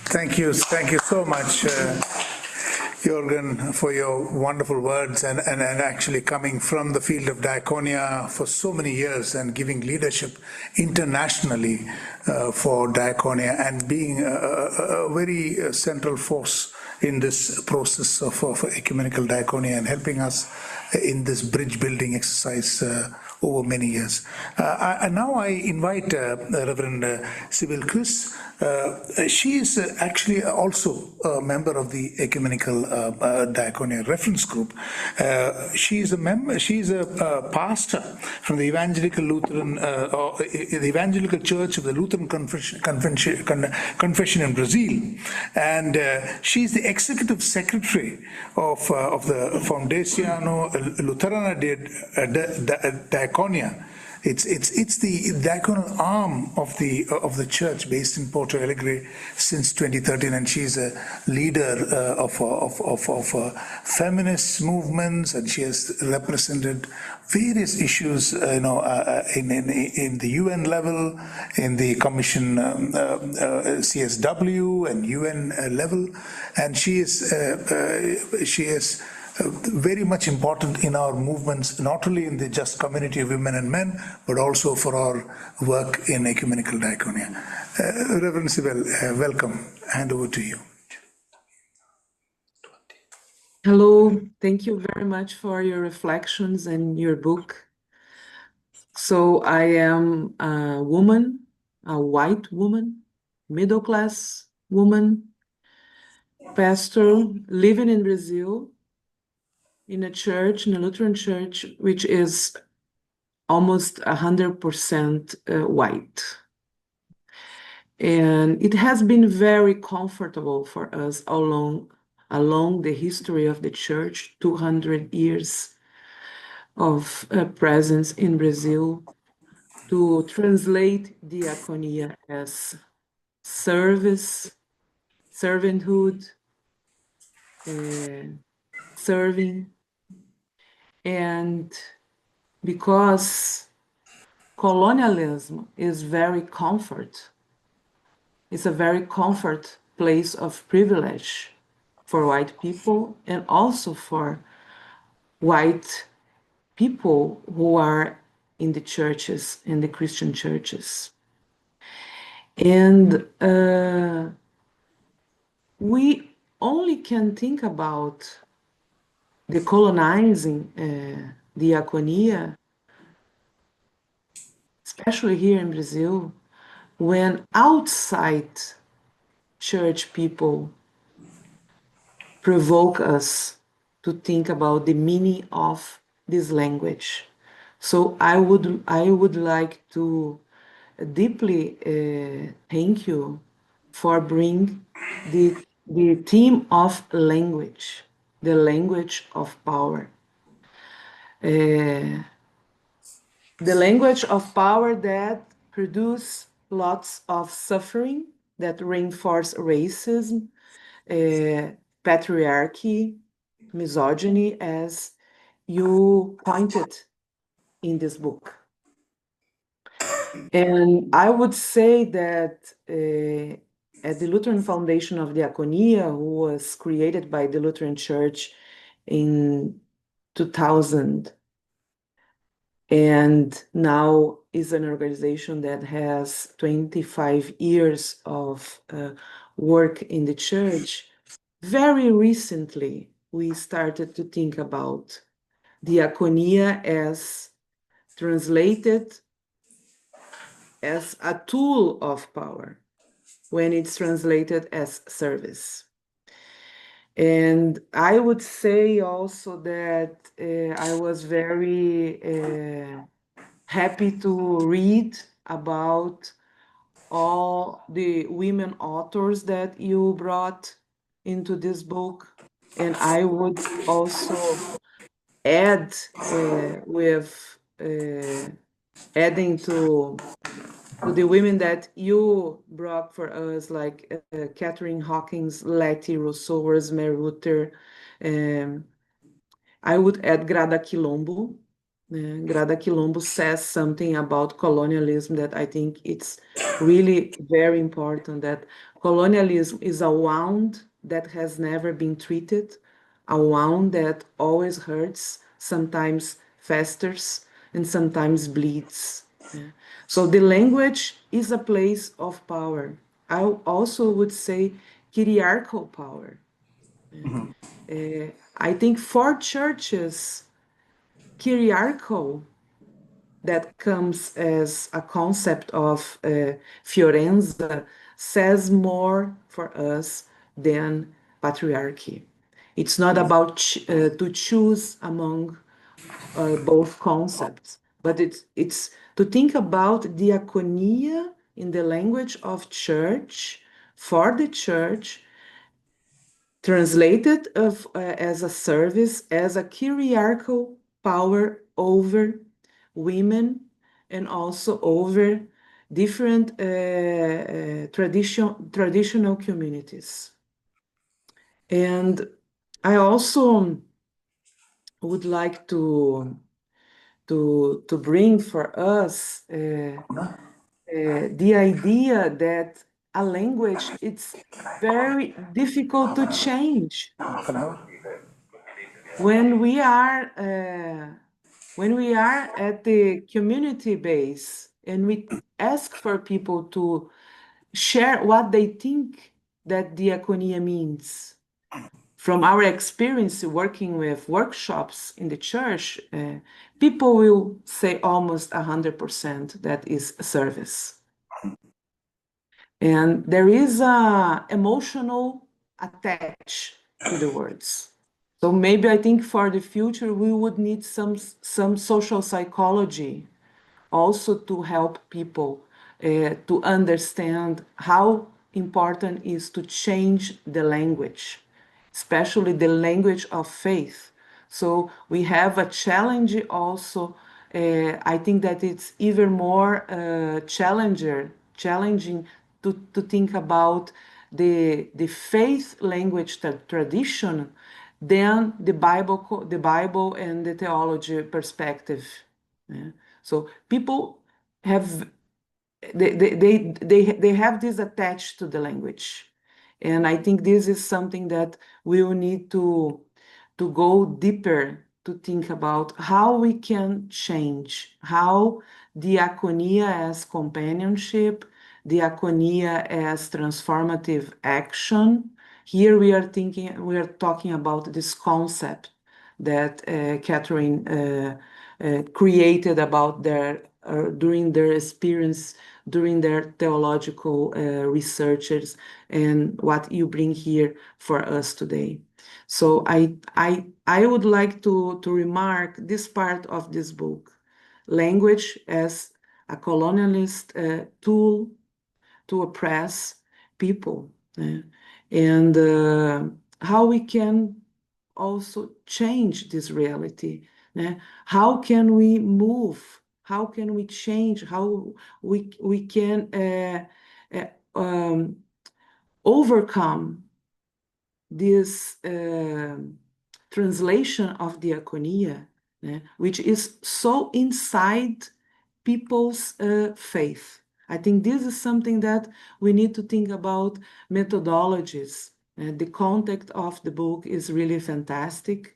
Thank you so much, Jürgen, for your wonderful words and actually coming from the field of Diakonia for so many years and giving leadership internationally for Diakonia and being a very central force in this process of ecumenical Diakonia and helping us in this bridge building exercise over many years. And now I invite Reverend Sybil Chris. She is actually also a member of the Ecumenical Diakonia Reference Group. She is a member. She is a pastor from the Evangelical Lutheran, the Evangelical Church of the Lutheran Confession in Brazil, and she is the executive secretary of the Fundação Luterana de Diakonia. It's the diaconal arm of the church based in Porto Alegre since 2013, and she's a leader of feminist movements, and she has represented various issues, in the UN level, in the Commission CSW and UN level, and she is very much important in our movements, not only in the just community of women and men, but also for our work in ecumenical diaconia. Reverend Sybil, welcome. Hand over to you. Hello, thank you very much for your reflections and your book. So I am a woman, a white woman, middle-class woman, pastor living in Brazil, in a church, in a Lutheran church, which is almost 100% white. And it has been very comfortable for us along the history of the church, 200 years of presence in Brazil, to translate diaconia as service, servanthood, serving, and because colonialism is very comfort, it's a very comfort place of privilege for white people and also for white people who are in the churches, in the Christian churches. And we only can think about decolonizing Diakonia, especially here in Brazil, when outside church people provoke us to think about the meaning of this language. So I would like to deeply thank you for bringing the theme of language, the language of power. The language of power that produce lots of suffering, that reinforce racism, patriarchy, misogyny, as you pointed in this book. And I would say that at the Lutheran Foundation of Diakonia, who was created by the Lutheran Church in 2000, and now is an organization that has 25 years of work in the church. Very recently, we started to think about Diakonia as translated as a tool of power when it's translated as service. And I would say also that I was very happy to read about all the women authors that you brought into this book. And I would also add with adding to the women that you brought for us, like Catherine Hawkins, Letty Rousseau, Rosemary Ruther. I would add Grada Quilombo. Grada Quilombo says something about colonialism that I think it's really very important, that colonialism is a wound that has never been treated, a wound that always hurts, sometimes festers, and sometimes bleeds. So the language is a place of power. I also would say kyriarchal power. I think for churches, kyriarchal, that comes as a concept of Fiorenza, says more for us than patriarchy. It's not about to choose among both concepts, but it's to think about diaconia in the language of church, for the church, translated as a service, as a kyriarchal power over women and also over different traditional communities. And I also would like to bring for us the idea that a language, it's very difficult to change. When we are at the community base and we ask for people to share what they think that diaconia means, from our experience working with workshops in the church, people will say almost 100% that is service. And there is a emotional attach to the words. So maybe I think for the future, we would need some social psychology also to help people to understand how important is to change the language, especially the language of faith. So we have a challenge also. I think that it's even more challenging to think about the faith language tradition than the Bible and the theology perspective. Yeah. So people have they have this attached to the language, and I think this is something that we will need to go deeper to think about how we can change, how diaconia as companionship, diaconia as transformative action. Here we are talking about this concept that Catherine created about during their experience, during their theological researches, and what you bring here for us today. So I would like to remark this part of this book, language as a colonialist tool to oppress people, and how we can also change this reality. How can we move? How can we change? How we can overcome this translation of diaconia, which is so inside people's faith. I think this is something that we need to think about methodologies. The context of the book is really fantastic.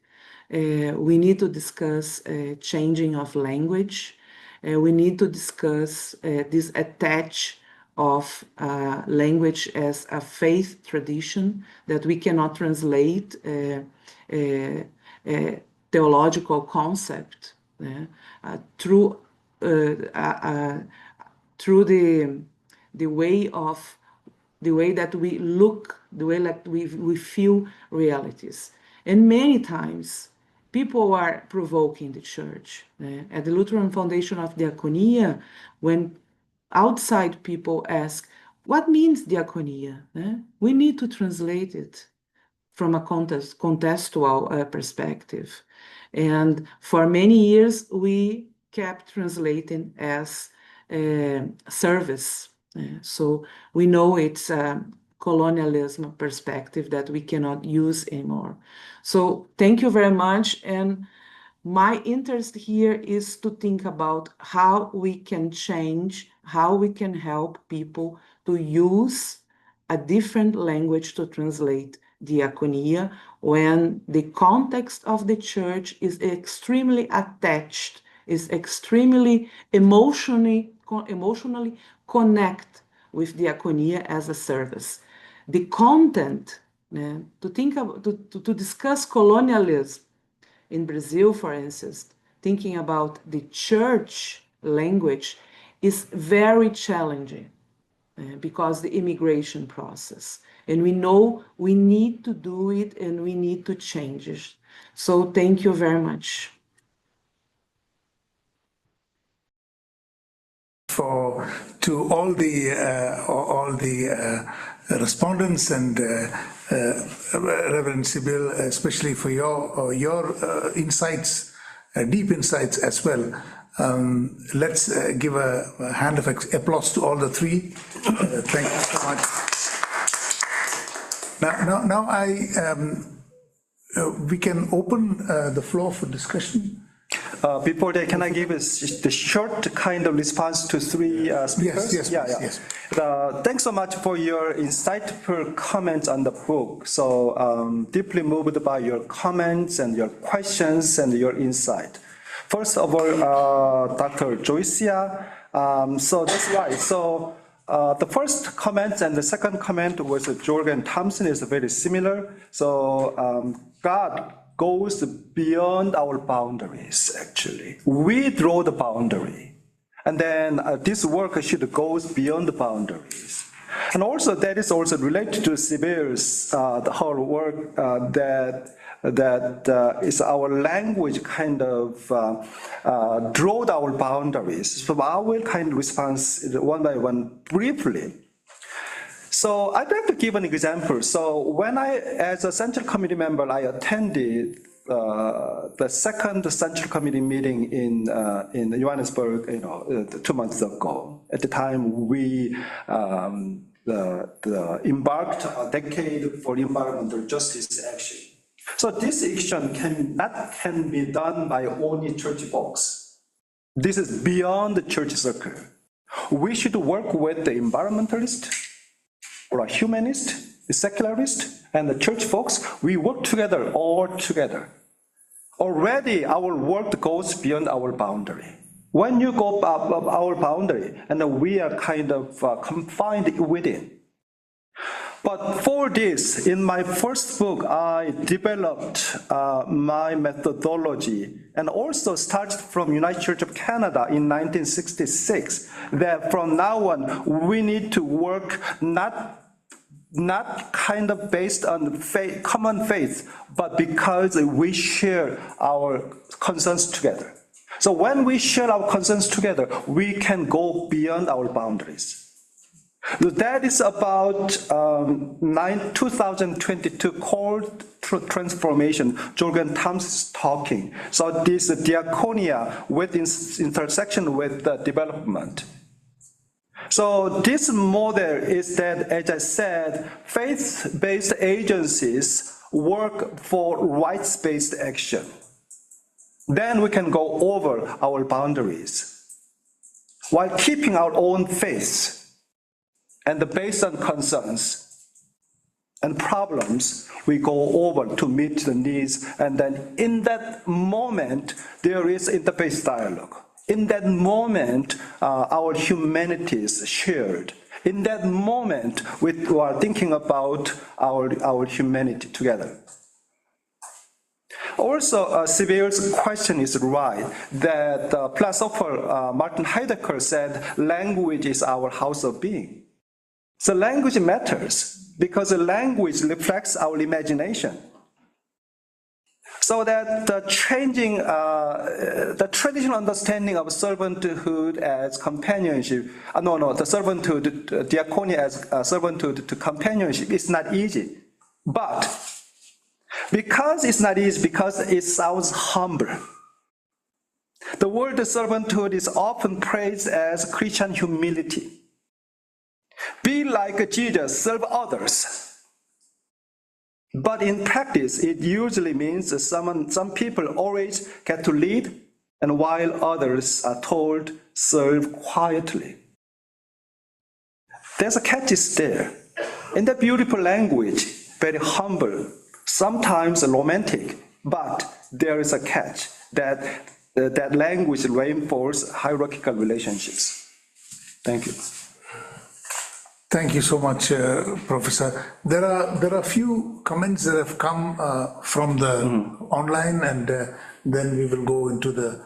We need to discuss changing of language. We need to discuss this attach of language as a faith tradition that we cannot translate theological concept through the way that we look, the way that we feel realities. And many times people are provoking the church. At the Lutheran Foundation of Diakonia, when outside people ask, what means diaconia? We need to translate it from a contextual perspective. And for many years, we kept translating as service. So we know it's a colonialism perspective that we cannot use anymore. So thank you very much. And my interest here is to think about how we can change, how we can help people to use a different language to translate diaconia when the context of the church is extremely attached, is extremely emotionally connect with diaconia as a service. The content, to discuss colonialism in Brazil, for instance, thinking about the church language is very challenging because the immigration process. And we know we need to do it and we need to change it. So thank you very much. To all the respondents and Reverend Sibyl, especially for your insights, deep insights as well. Let's give a hand of applause to all the three. Thank you so much. Now we can open the floor for discussion. Before that, can I give the short kind of response to three speakers? Yes. Thanks so much for your insightful comments on the book. So deeply moved by your comments and your questions and your insight. First of all, Dr. Joycia, so that's right. So the first comment and the second comment was Jorgen Thompson is very similar. So God goes beyond our boundaries, actually. We draw the boundary. And then this work should go beyond the boundaries. And also that is also related to Sibyl's her work that is our language kind of draw our boundaries. So I will kind of respond one by one briefly. So I'd like to give an example. So when I, as a Central Committee member, I attended the second Central Committee meeting in Johannesburg, 2 months ago. At the time, we embarked a decade for environmental justice action. So this action can be done by only church folks. This is beyond the church circle. We should work with the environmentalist or a humanist, the secularist, and the church folks. We work together, all together. Already our work goes beyond our boundary. When you go up our boundary, and we are kind of confined within. But for this, in my first book, I developed my methodology and also started from United Church of Canada in 1966, that from now on, we need to work not kind of based on faith, common faith, but because we share our concerns together. So when we share our concerns together, we can go beyond our boundaries. That is about 2022 called transformation. Jorgen Thomas is talking. So this Diakonia with intersection with the development. So this model is that, as I said, faith-based agencies work for rights-based action. Then we can go over our boundaries while keeping our own faith. And based on concerns and problems, we go over to meet the needs. And then in that moment, there is interfaith dialogue. In that moment, our humanity is shared. In that moment, we are thinking about our humanity together. Also, Sibel's question is right, that philosopher Martin Heidegger said, language is our house of being. So language matters because the language reflects our imagination. So that the traditional understanding of servanthood as companionship, the servanthood, diakonia as servanthood to companionship is not easy. But because it's not easy, because it sounds humble. The word servanthood is often praised as Christian humility. Be like Jesus, serve others. But in practice, it usually means that some people always get to lead, and while others are told, serve quietly. There's a catch is there. In that beautiful language, very humble, sometimes romantic, but there is a catch that that language reinforces hierarchical relationships. Thank you. Thank you so much, Professor. There are a few comments that have come from the online, and then we will go into the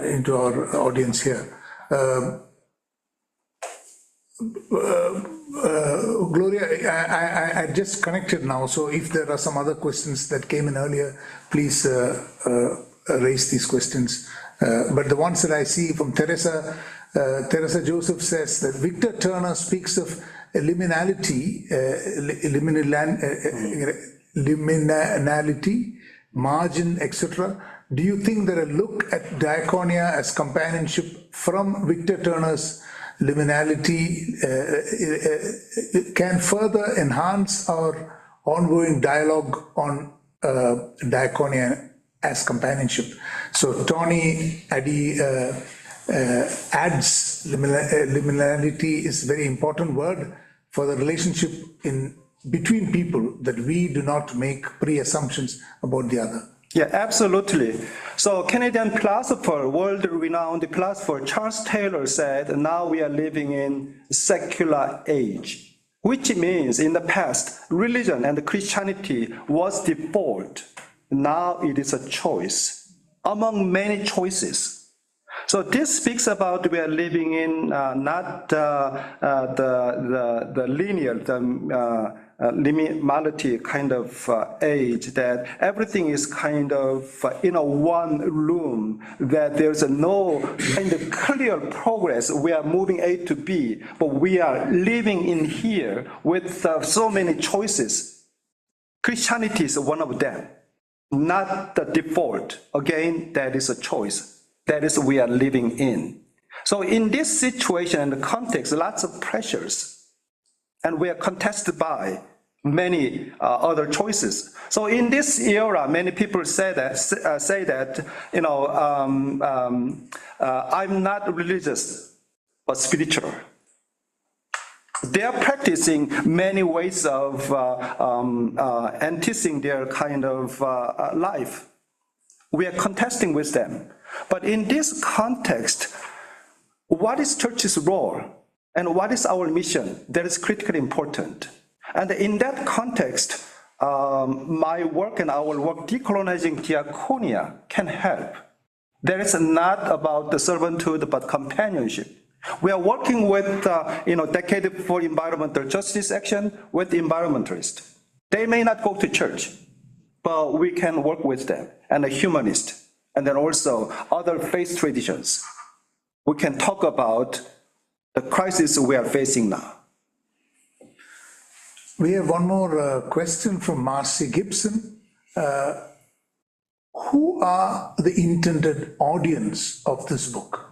into our audience here. Gloria, I just connected now, so if there are some other questions that came in earlier, please raise these questions. But the ones that I see from Teresa Joseph says that Victor Turner speaks of liminality, margin, etc. Do you think that a look at diakonia as companionship from Victor Turner's liminality can further enhance our ongoing dialogue on diakonia as companionship? So Tony Addy adds liminality is a very important word for the relationship between people, that we do not make pre-assumptions about the other. Yeah, absolutely. So Canadian philosopher, world-renowned philosopher Charles Taylor said, now we are living in secular age, which means in the past, religion and Christianity was default. Now it is a choice among many choices. So this speaks about we are living in not the linear, liminality kind of age, that everything is kind of in a one room, that there's no kind of clear progress. We are moving A to B, but we are living in here with so many choices. Christianity is one of them, not the default. Again, that is a choice. That is we are living in. So in this situation and the context, lots of pressures, and we are contested by many other choices. So in this era, many people say that I'm not religious but spiritual. They are practicing many ways of enticing their kind of life. We are contesting with them. But in this context, what is church's role and what is our mission? That is critically important. And in that context, my work and our work, Decolonizing Diakonia, can help. That is not about the servanthood, but companionship. We are working with, Decade for Environmental Justice Action with environmentalists. They may not go to church, but we can work with them, and a humanist, and then also other faith traditions. We can talk about the crisis we are facing now. We have one more question from Marcy Gibson. Who are the intended audience of this book?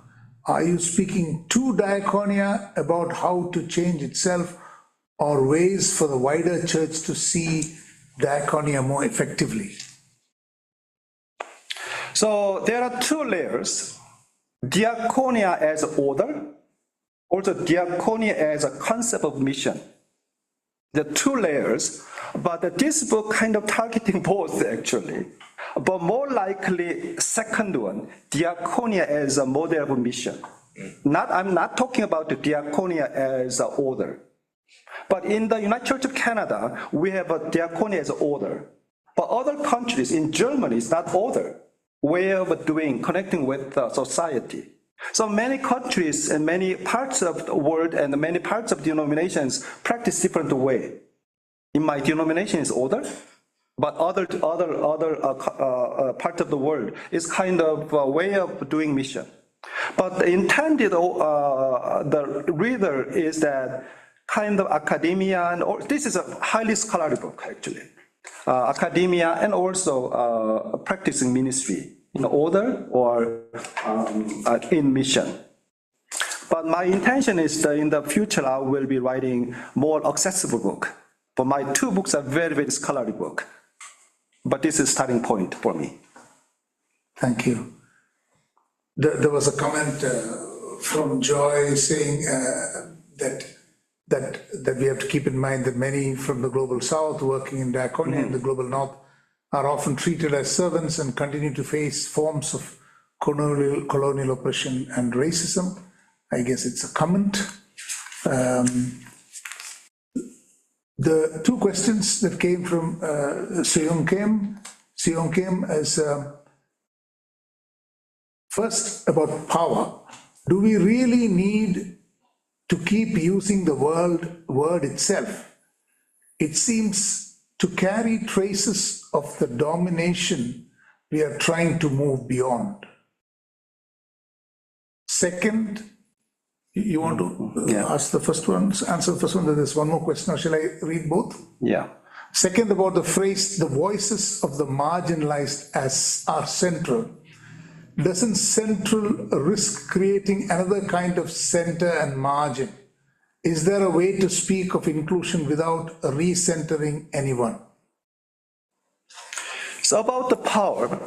Are you speaking to Diakonia about how to change itself, or ways for the wider church to see Diakonia more effectively? So there are two layers. Diakonia as an order, also Diakonia as a concept of mission. The two layers, but this book kind of targeting both actually. But more likely, second one, Diakonia as a model of mission. I'm not talking about the Diakonia as an order. But in the United Church of Canada, we have a Diakonia as an order. But other countries, in Germany, it's not order, way of doing, connecting with society. So many countries and many parts of the world and many parts of denominations practice different way. In my denomination is order, but other part of the world is kind of a way of doing mission. But the intended the reader is that kind of academia, and this is a highly scholarly book actually. Academia and also practicing ministry in order or in mission. But my intention is that in the future I will be writing more accessible book. But my two books are very, very scholarly book. But this is starting point for me. Thank you. There was a comment from Joy saying that we have to keep in mind that many from the global south working in Diakonia and the global north are often treated as servants and continue to face forms of colonial oppression and racism. I guess it's a comment. The two questions that came from Seong Kim is first about power. Do we really need to keep using the word itself? It seems to carry traces of the domination we are trying to move beyond. Second, you want to ask the first one, answer the first one, there's one more question, or shall I read both? Yeah. Second, about the phrase, the voices of the marginalized are central. Doesn't central risk creating another kind of center and margin? Is there a way to speak of inclusion without recentering anyone? So about the power.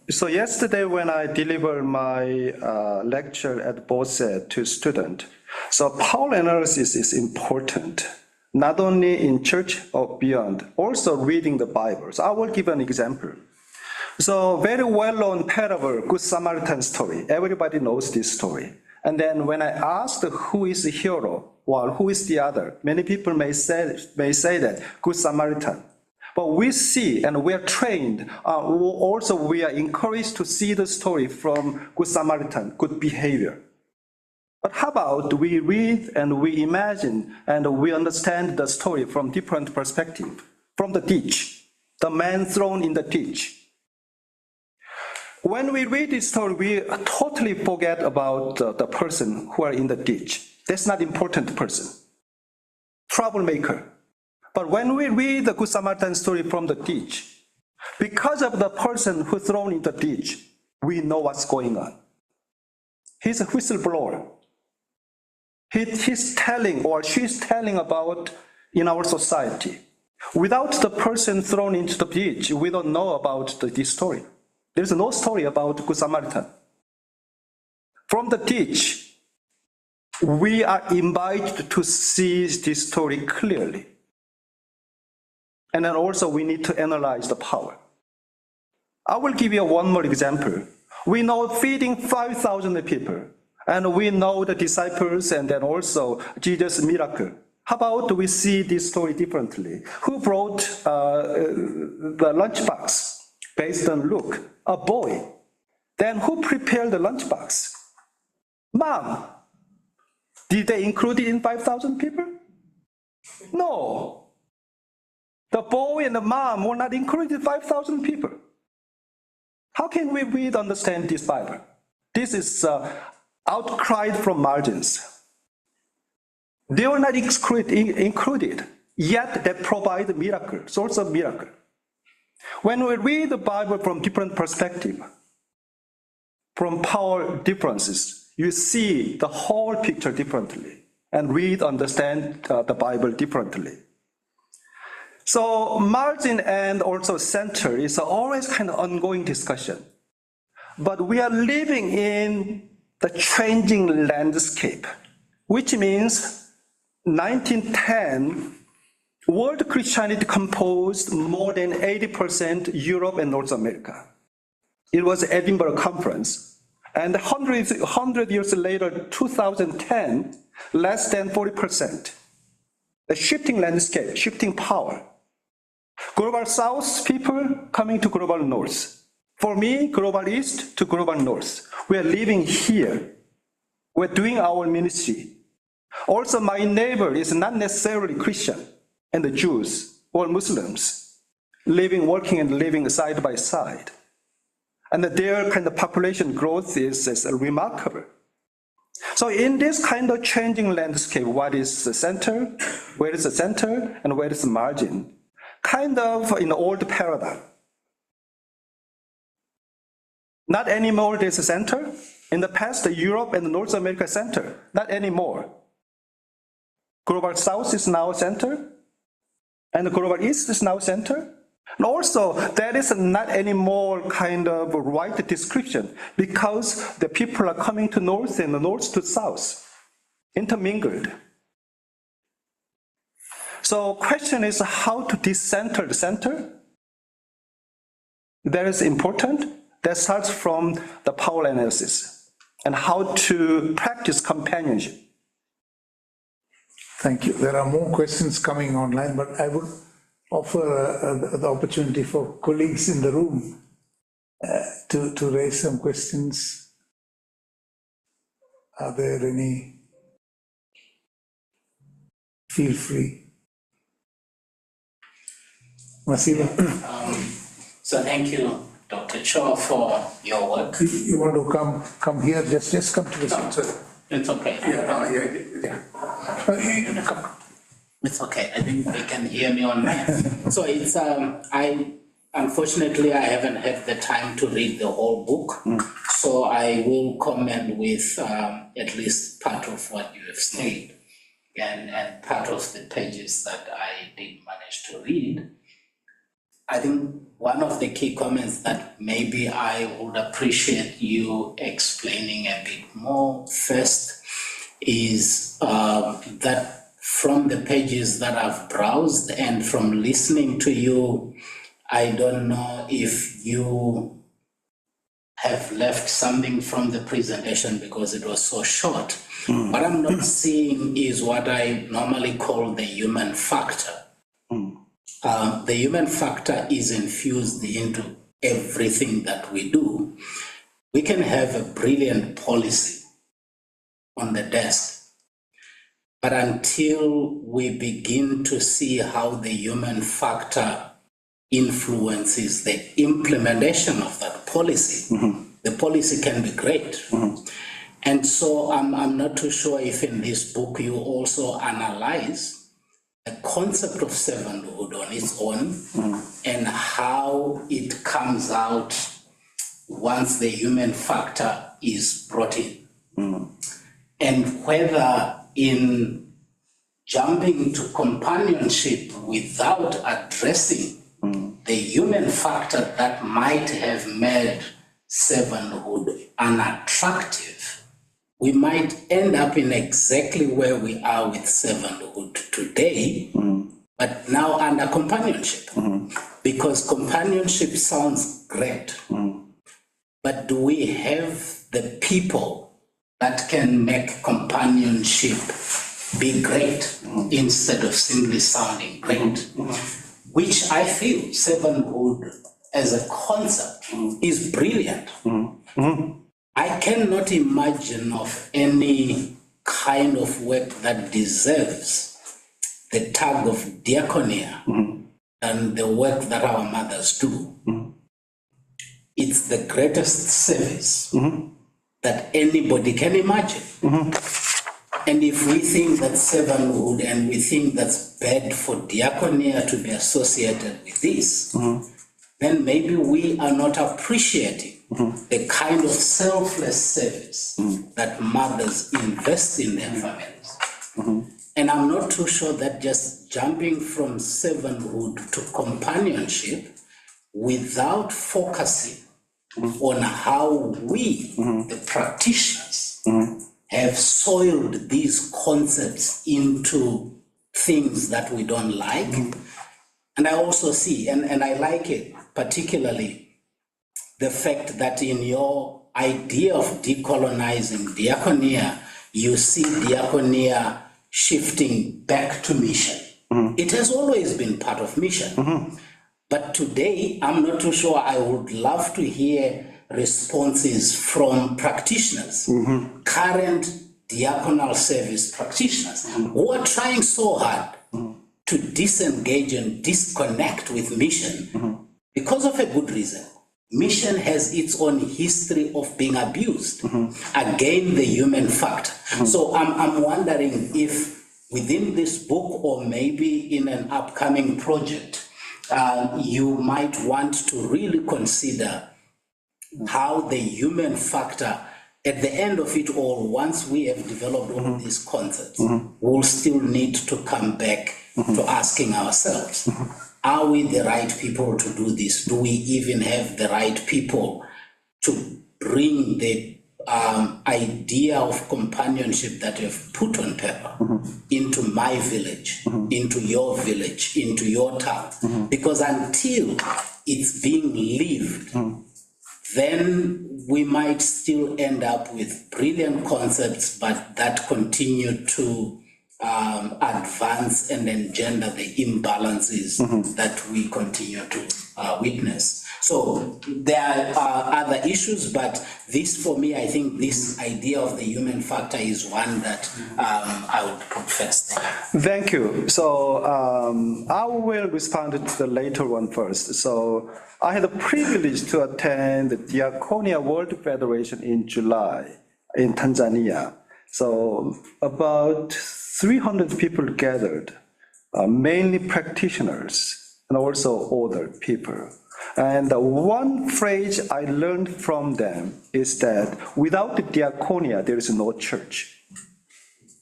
So yesterday when I delivered my lecture at BOSE to students, so power analysis is important, not only in church or beyond, also reading the Bible. So I will give an example. So very well-known parable, Good Samaritan story. Everybody knows this story. And then when I asked who is the hero, or who is the other, many people may say that Good Samaritan. But we see and we are trained, also we are encouraged to see the story from Good Samaritan, good behavior. But how about we read and we imagine and we understand the story from different perspective, from the ditch, the man thrown in the ditch. When we read this story, we totally forget about the person who are in the ditch. That's not important person, troublemaker. But when we read the Good Samaritan story from the ditch, because of the person who thrown in the ditch, we know what's going on. He's a whistleblower. He's telling or she's telling about in our society. Without the person thrown into the ditch, we don't know about this story. There's no story about Good Samaritan. From the ditch, we are invited to see this story clearly. And then also we need to analyze the power. I will give you one more example. We know feeding 5,000 people, and we know the disciples and then also Jesus' miracle. How about we see this story differently? Who brought the lunchbox? Based on Luke, a boy. Then who prepared the lunchbox? Mom. Did they include it in 5,000 people? No. The boy and the mom were not included in 5,000 people. How can we read, understand this Bible? This is outcried from margins. They were not included, yet they provide miracle, source of miracle. When we read the Bible from different perspective, from power differences, you see the whole picture differently and read, understand the Bible differently. So margin and also center is always kind of ongoing discussion. But we are living in the changing landscape, which means 1910, world Christianity composed more than 80% Europe and North America. It was Edinburgh Conference. And 100 years later, 2010, less than 40%. A shifting landscape, shifting power. Global South people coming to Global North. For me, Global East to Global North. We are living here. We're doing our ministry. Also, my neighbor is not necessarily Christian, and the Jews or Muslims, working and living side by side. And their kind of population growth is remarkable. So in this kind of changing landscape, what is the center, where is the center, and where is the margin? Kind of in the old paradigm. Not anymore there's a center. In the past, the Europe and North America center, not anymore. Global South is now center, and the Global East is now center. And also, there is not anymore kind of right description because the people are coming to North and the North to South, intermingled. So question is how to decenter the center. That is important. That starts from the power analysis and how to practice companionship. Thank you. There are more questions coming online, but I would offer the opportunity for colleagues in the room to raise some questions. Are there any? Feel free. Masiva. So thank you, Dr. Cho, for your work. You want to come here? Just come to the center. It's okay. Come. It's okay. I think they can hear me online. So it's unfortunately I haven't had the time to read the whole book. So I will comment with at least part of what you have said and part of the pages that I did manage to read. I think one of the key comments that maybe I would appreciate you explaining a bit more first is that from the pages that I've browsed and from listening to you, I don't know if you have left something from the presentation because it was so short. What I'm not seeing is what I normally call the human factor. The human factor is infused into everything that we do. We can have a brilliant policy on the desk, but until we begin to see how the human factor influences the implementation of that policy, the policy can be great. And so I'm not too sure if in this book you also analyze the concept of servanthood on its own and how it comes out once the human factor is brought in. And whether in jumping to companionship without addressing the human factor that might have made servanthood unattractive, we might end up in exactly where we are with servanthood today, but now under companionship. Because companionship sounds great, but do we have the people that can make companionship be great instead of simply sounding great? Which I feel servanthood as a concept is brilliant. I cannot imagine of any kind of work that deserves the tag of Diakonia and the work that our mothers do. It's the greatest service that anybody can imagine. And if we think that servanthood and we think that's bad for Diakonia to be associated with this, then maybe we are not appreciating the kind of selfless service that mothers invest in their families. And I'm not too sure that just jumping from servanthood to companionship without focusing on how we, the practitioners, have soiled these concepts into things that we don't like. And I also see, and I like it, particularly the fact that in your idea of decolonizing Diakonia, you see Diakonia shifting back to mission. It has always been part of mission. But today, I'm not too sure. I would love to hear responses from practitioners, current diaconal service practitioners, who are trying so hard to disengage and disconnect with mission because of a good reason. Mission has its own history of being abused. Again, the human factor. So I'm wondering if within this book or maybe in an upcoming project, you might want to really consider how the human factor, at the end of it all, once we have developed all of these concepts, we'll still need to come back to asking ourselves, are we the right people to do this? Do we even have the right people to bring the idea of companionship that you've put on paper into my village, into your village, into your town? Because until it's being lived, then we might still end up with brilliant concepts, but that continue to advance and engender the imbalances that we continue to witness. So there are other issues, but this, for me, I think this idea of the human factor is one that I would put first. Thank you. So I will respond to the later one first. So I had the privilege to attend the Diakonia World Federation in July in Tanzania. So about 300 people gathered, mainly practitioners and also older people. And one phrase I learned from them is that without the Diakonia, there is no church.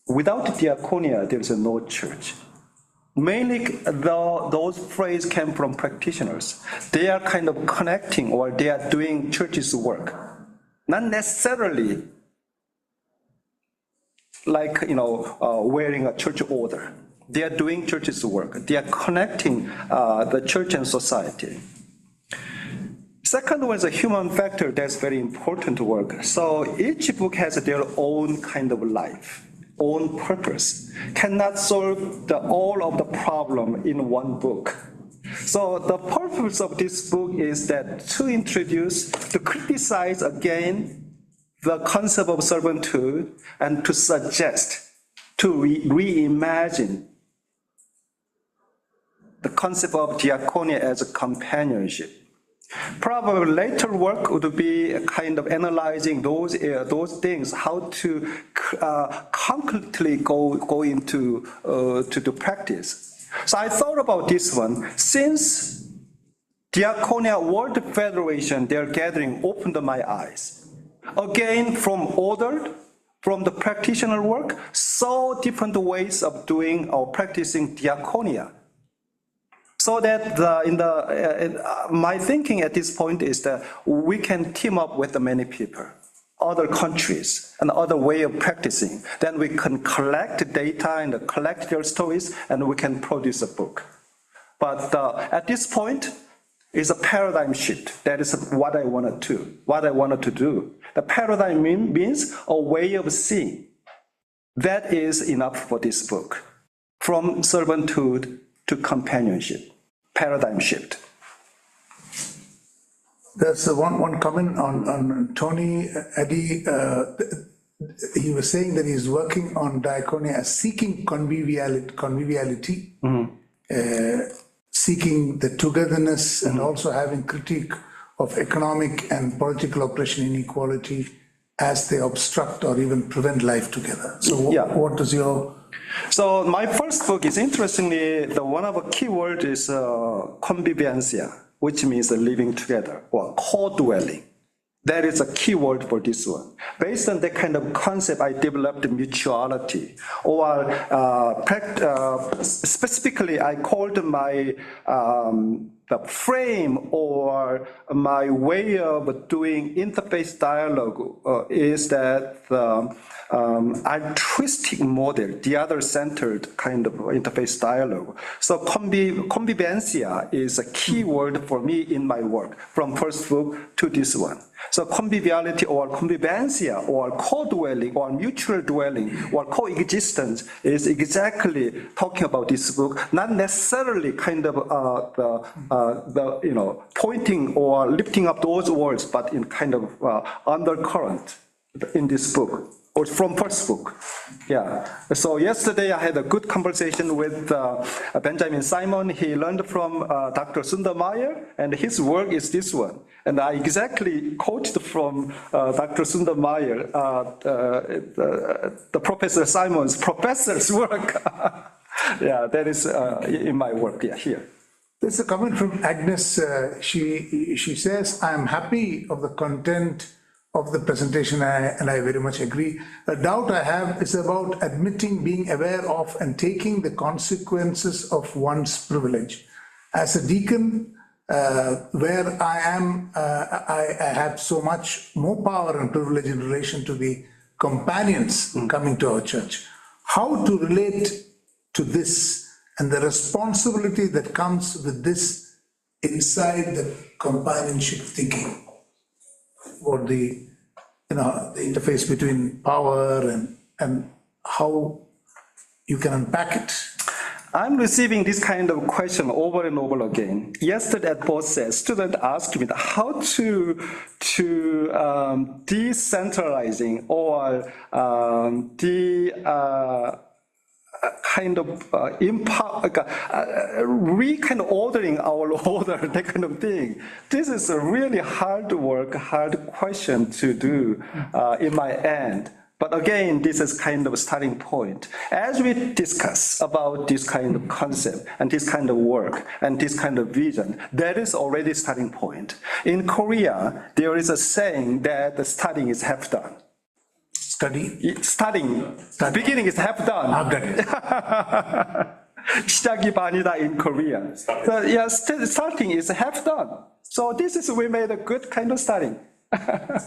Without the Diakonia, there is no church. Mainly, those phrases came from practitioners. They are kind of connecting, or they are doing church's work. Not necessarily like, wearing a church order. They are doing church's work. They are connecting the church and society. Second one is a human factor. That's very important work. So each book has their own kind of life, own purpose. Cannot solve all of the problem in one book. So the purpose of this book is that to criticize again the concept of servanthood and to suggest, to reimagine the concept of diaconia as a companionship. Probably later work would be kind of analyzing those things, how to concretely go into to the practice. So I thought about this one. Since Diakonia World Federation, their gathering opened my eyes. Again, from ordered, from the practitioner work, so different ways of doing or practicing diakonia. So that my thinking at this point is that we can team up with many people, other countries, and other way of practicing. Then we can collect data and collect their stories, and we can produce a book. But at this point, it's a paradigm shift. That is what I wanted to do. The paradigm means a way of seeing. That is enough for this book. From servanthood to companionship, paradigm shift. There's one comment on Tony Eddy. He was saying that he's working on Diakonia as seeking conviviality, seeking the togetherness, and also having critique of economic and political oppression inequality as they obstruct or even prevent life together. So what is your... So my first book is, interestingly, one of the key words is convivencia, which means living together or co-dwelling. That is a key word for this one. Based on that kind of concept, I developed mutuality, or specifically, I called my the frame or my way of doing interface dialogue is that altruistic model, the other-centered kind of interface dialogue. So convivencia is a key word for me in my work, from first book to this one. So conviviality or convivencia or co-dwelling or mutual dwelling or coexistence is exactly talking about this book, not necessarily kind of pointing or lifting up those words, but in kind of undercurrent in this book. Or from first book, yeah. So yesterday I had a good conversation with Benjamin Simon. He learned from Dr. Sundar Meyer, and his work is this one. And I exactly quoted from Dr. Sundar Meyer, the Professor Simon's professor's work. Yeah, that is in my work, yeah, here. There's a comment from Agnes. She says, I'm happy of the content of the presentation, and I very much agree. A doubt I have is about admitting, being aware of, and taking the consequences of one's privilege. As a deacon, where I am, I have so much more power and privilege in relation to the companions coming to our church. How to relate to this and the responsibility that comes with this inside the companionship thinking, or the interface between power and how you can unpack it. I'm receiving this kind of question over and over again. Yesterday at BOSE, student asked me how to decentralizing or kind of kind of ordering our order, that kind of thing. This is a really hard work, hard question to do in my end. But again, this is kind of a starting point. As we discuss about this kind of concept and this kind of work and this kind of vision, that is already a starting point. In Korea, there is a saying that the studying is half done. Studying. Beginning is half done. 시작이 반이다 in Korea. So yeah, starting is half done. So this is, we made a good kind of starting.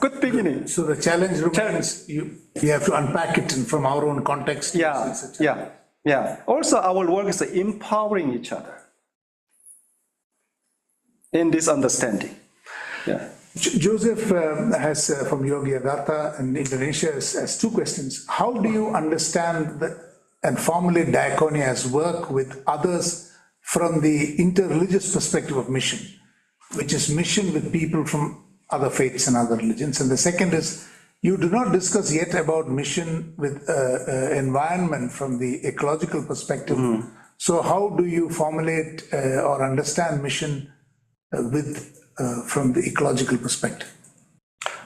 Good beginning. So the challenge remains, you have to unpack it from our own context. Yeah. Also, our work is empowering each other in this understanding. Yeah. Joseph has from Yogyakarta in Indonesia has two questions. How do you understand and formulate Diakonia's work with others from the interreligious perspective of mission, which is mission with people from other faiths and other religions? And the second is, you do not discuss yet about mission with environment from the ecological perspective. So how do you formulate or understand mission from the ecological perspective?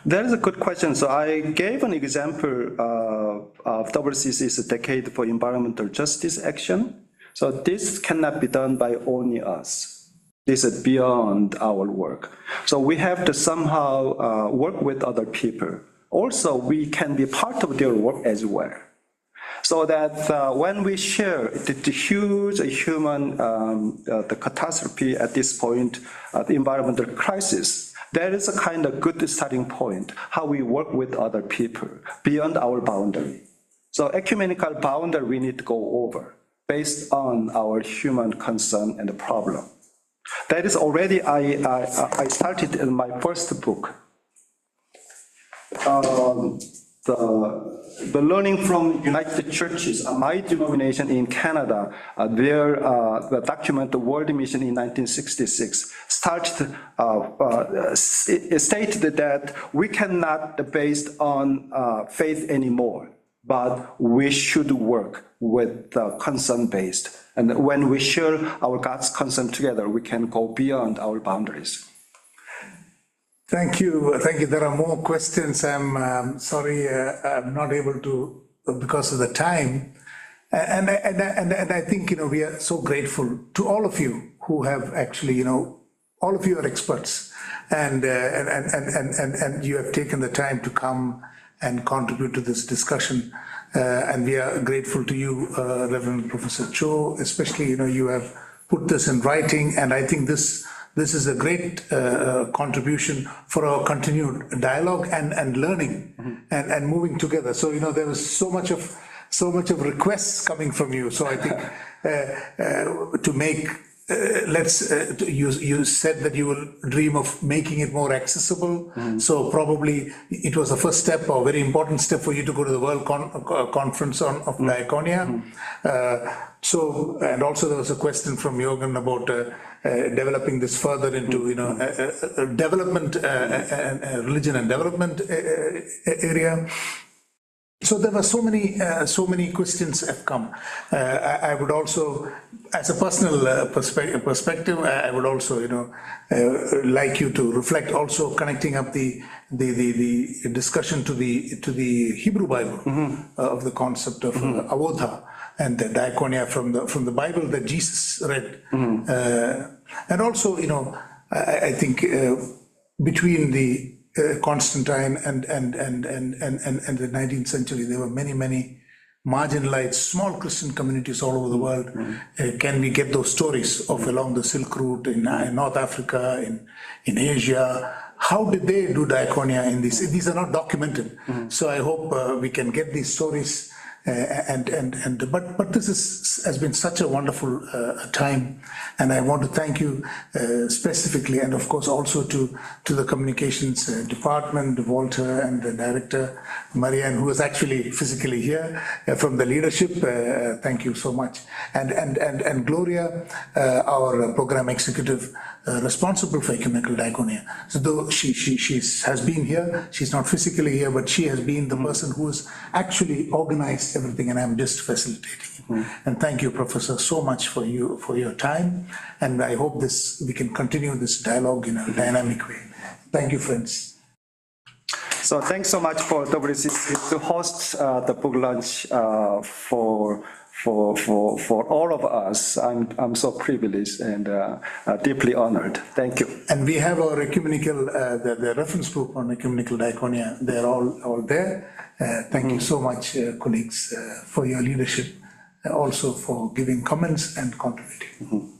That is a good question. So I gave an example of WCC's Decade for Environmental Justice Action. So this cannot be done by only us. This is beyond our work. So we have to somehow work with other people also we can be part of their work as well. So that when we share the huge human the catastrophe at this point, the environmental crisis, that is a kind of good starting point, how we work with other people beyond our boundary. So ecumenical boundary we need to go over based on our human concern and the problem. That is already, I started in my first book. The learning from United Churches, my denomination in Canada, the document, the World Mission in 1966, stated that we cannot based on faith anymore, but we should work with concern-based. And when we share our God's concern together, we can go beyond our boundaries. Thank you. Thank you. There are more questions. I'm sorry, I'm not able to because of the time. And I think, we are so grateful to all of you who have actually, all of you are experts, and you have taken the time to come and contribute to this discussion. And we are grateful to you, Reverend Professor Cho, especially, you have put this in writing, and I think this is a great contribution for our continued dialogue and learning and moving together. So, there was so much of requests coming from you. So I think to make, you said that you will dream of making it more accessible. So probably it was the first step, or very important step, for you to go to the World Conference of Diakonia. So, and also there was a question from Jürgen about developing this further into, development, religion and development area. So there were so many questions have come. I would also, as a personal perspective, I would also, like you to reflect, also connecting up the discussion to the Hebrew Bible of the concept of avodha and the Diakonia from the Bible that Jesus read, and also, I think between the Constantine and the 19th century, there were many marginalized small Christian communities all over the world. Can we get those stories of along the Silk Route in North Africa, in Asia? How did they do Diakonia in these? These are not documented. So I hope we can get these stories. But this has been such a wonderful time, and I want to thank you specifically, and of course also to the communications department, Walter, and the director Marianne, who is actually physically here from the leadership. Thank you so much, and Gloria, our program executive responsible for Ecumenical Diakonia. So though she has been here, she's not physically here, but she has been the person who has actually organized everything, and I'm just facilitating. And thank you, Professor, so much for your time, and I hope we can continue this dialogue in a dynamic way. Thank you, friends. So thanks so much for WCC to host the book launch for all of us. I'm so privileged and deeply honored. Thank you. And we have our ecumenical, the reference book on Ecumenical Diakonia. They're all there. Thank you so much, colleagues, for your leadership, also for giving comments and contributing.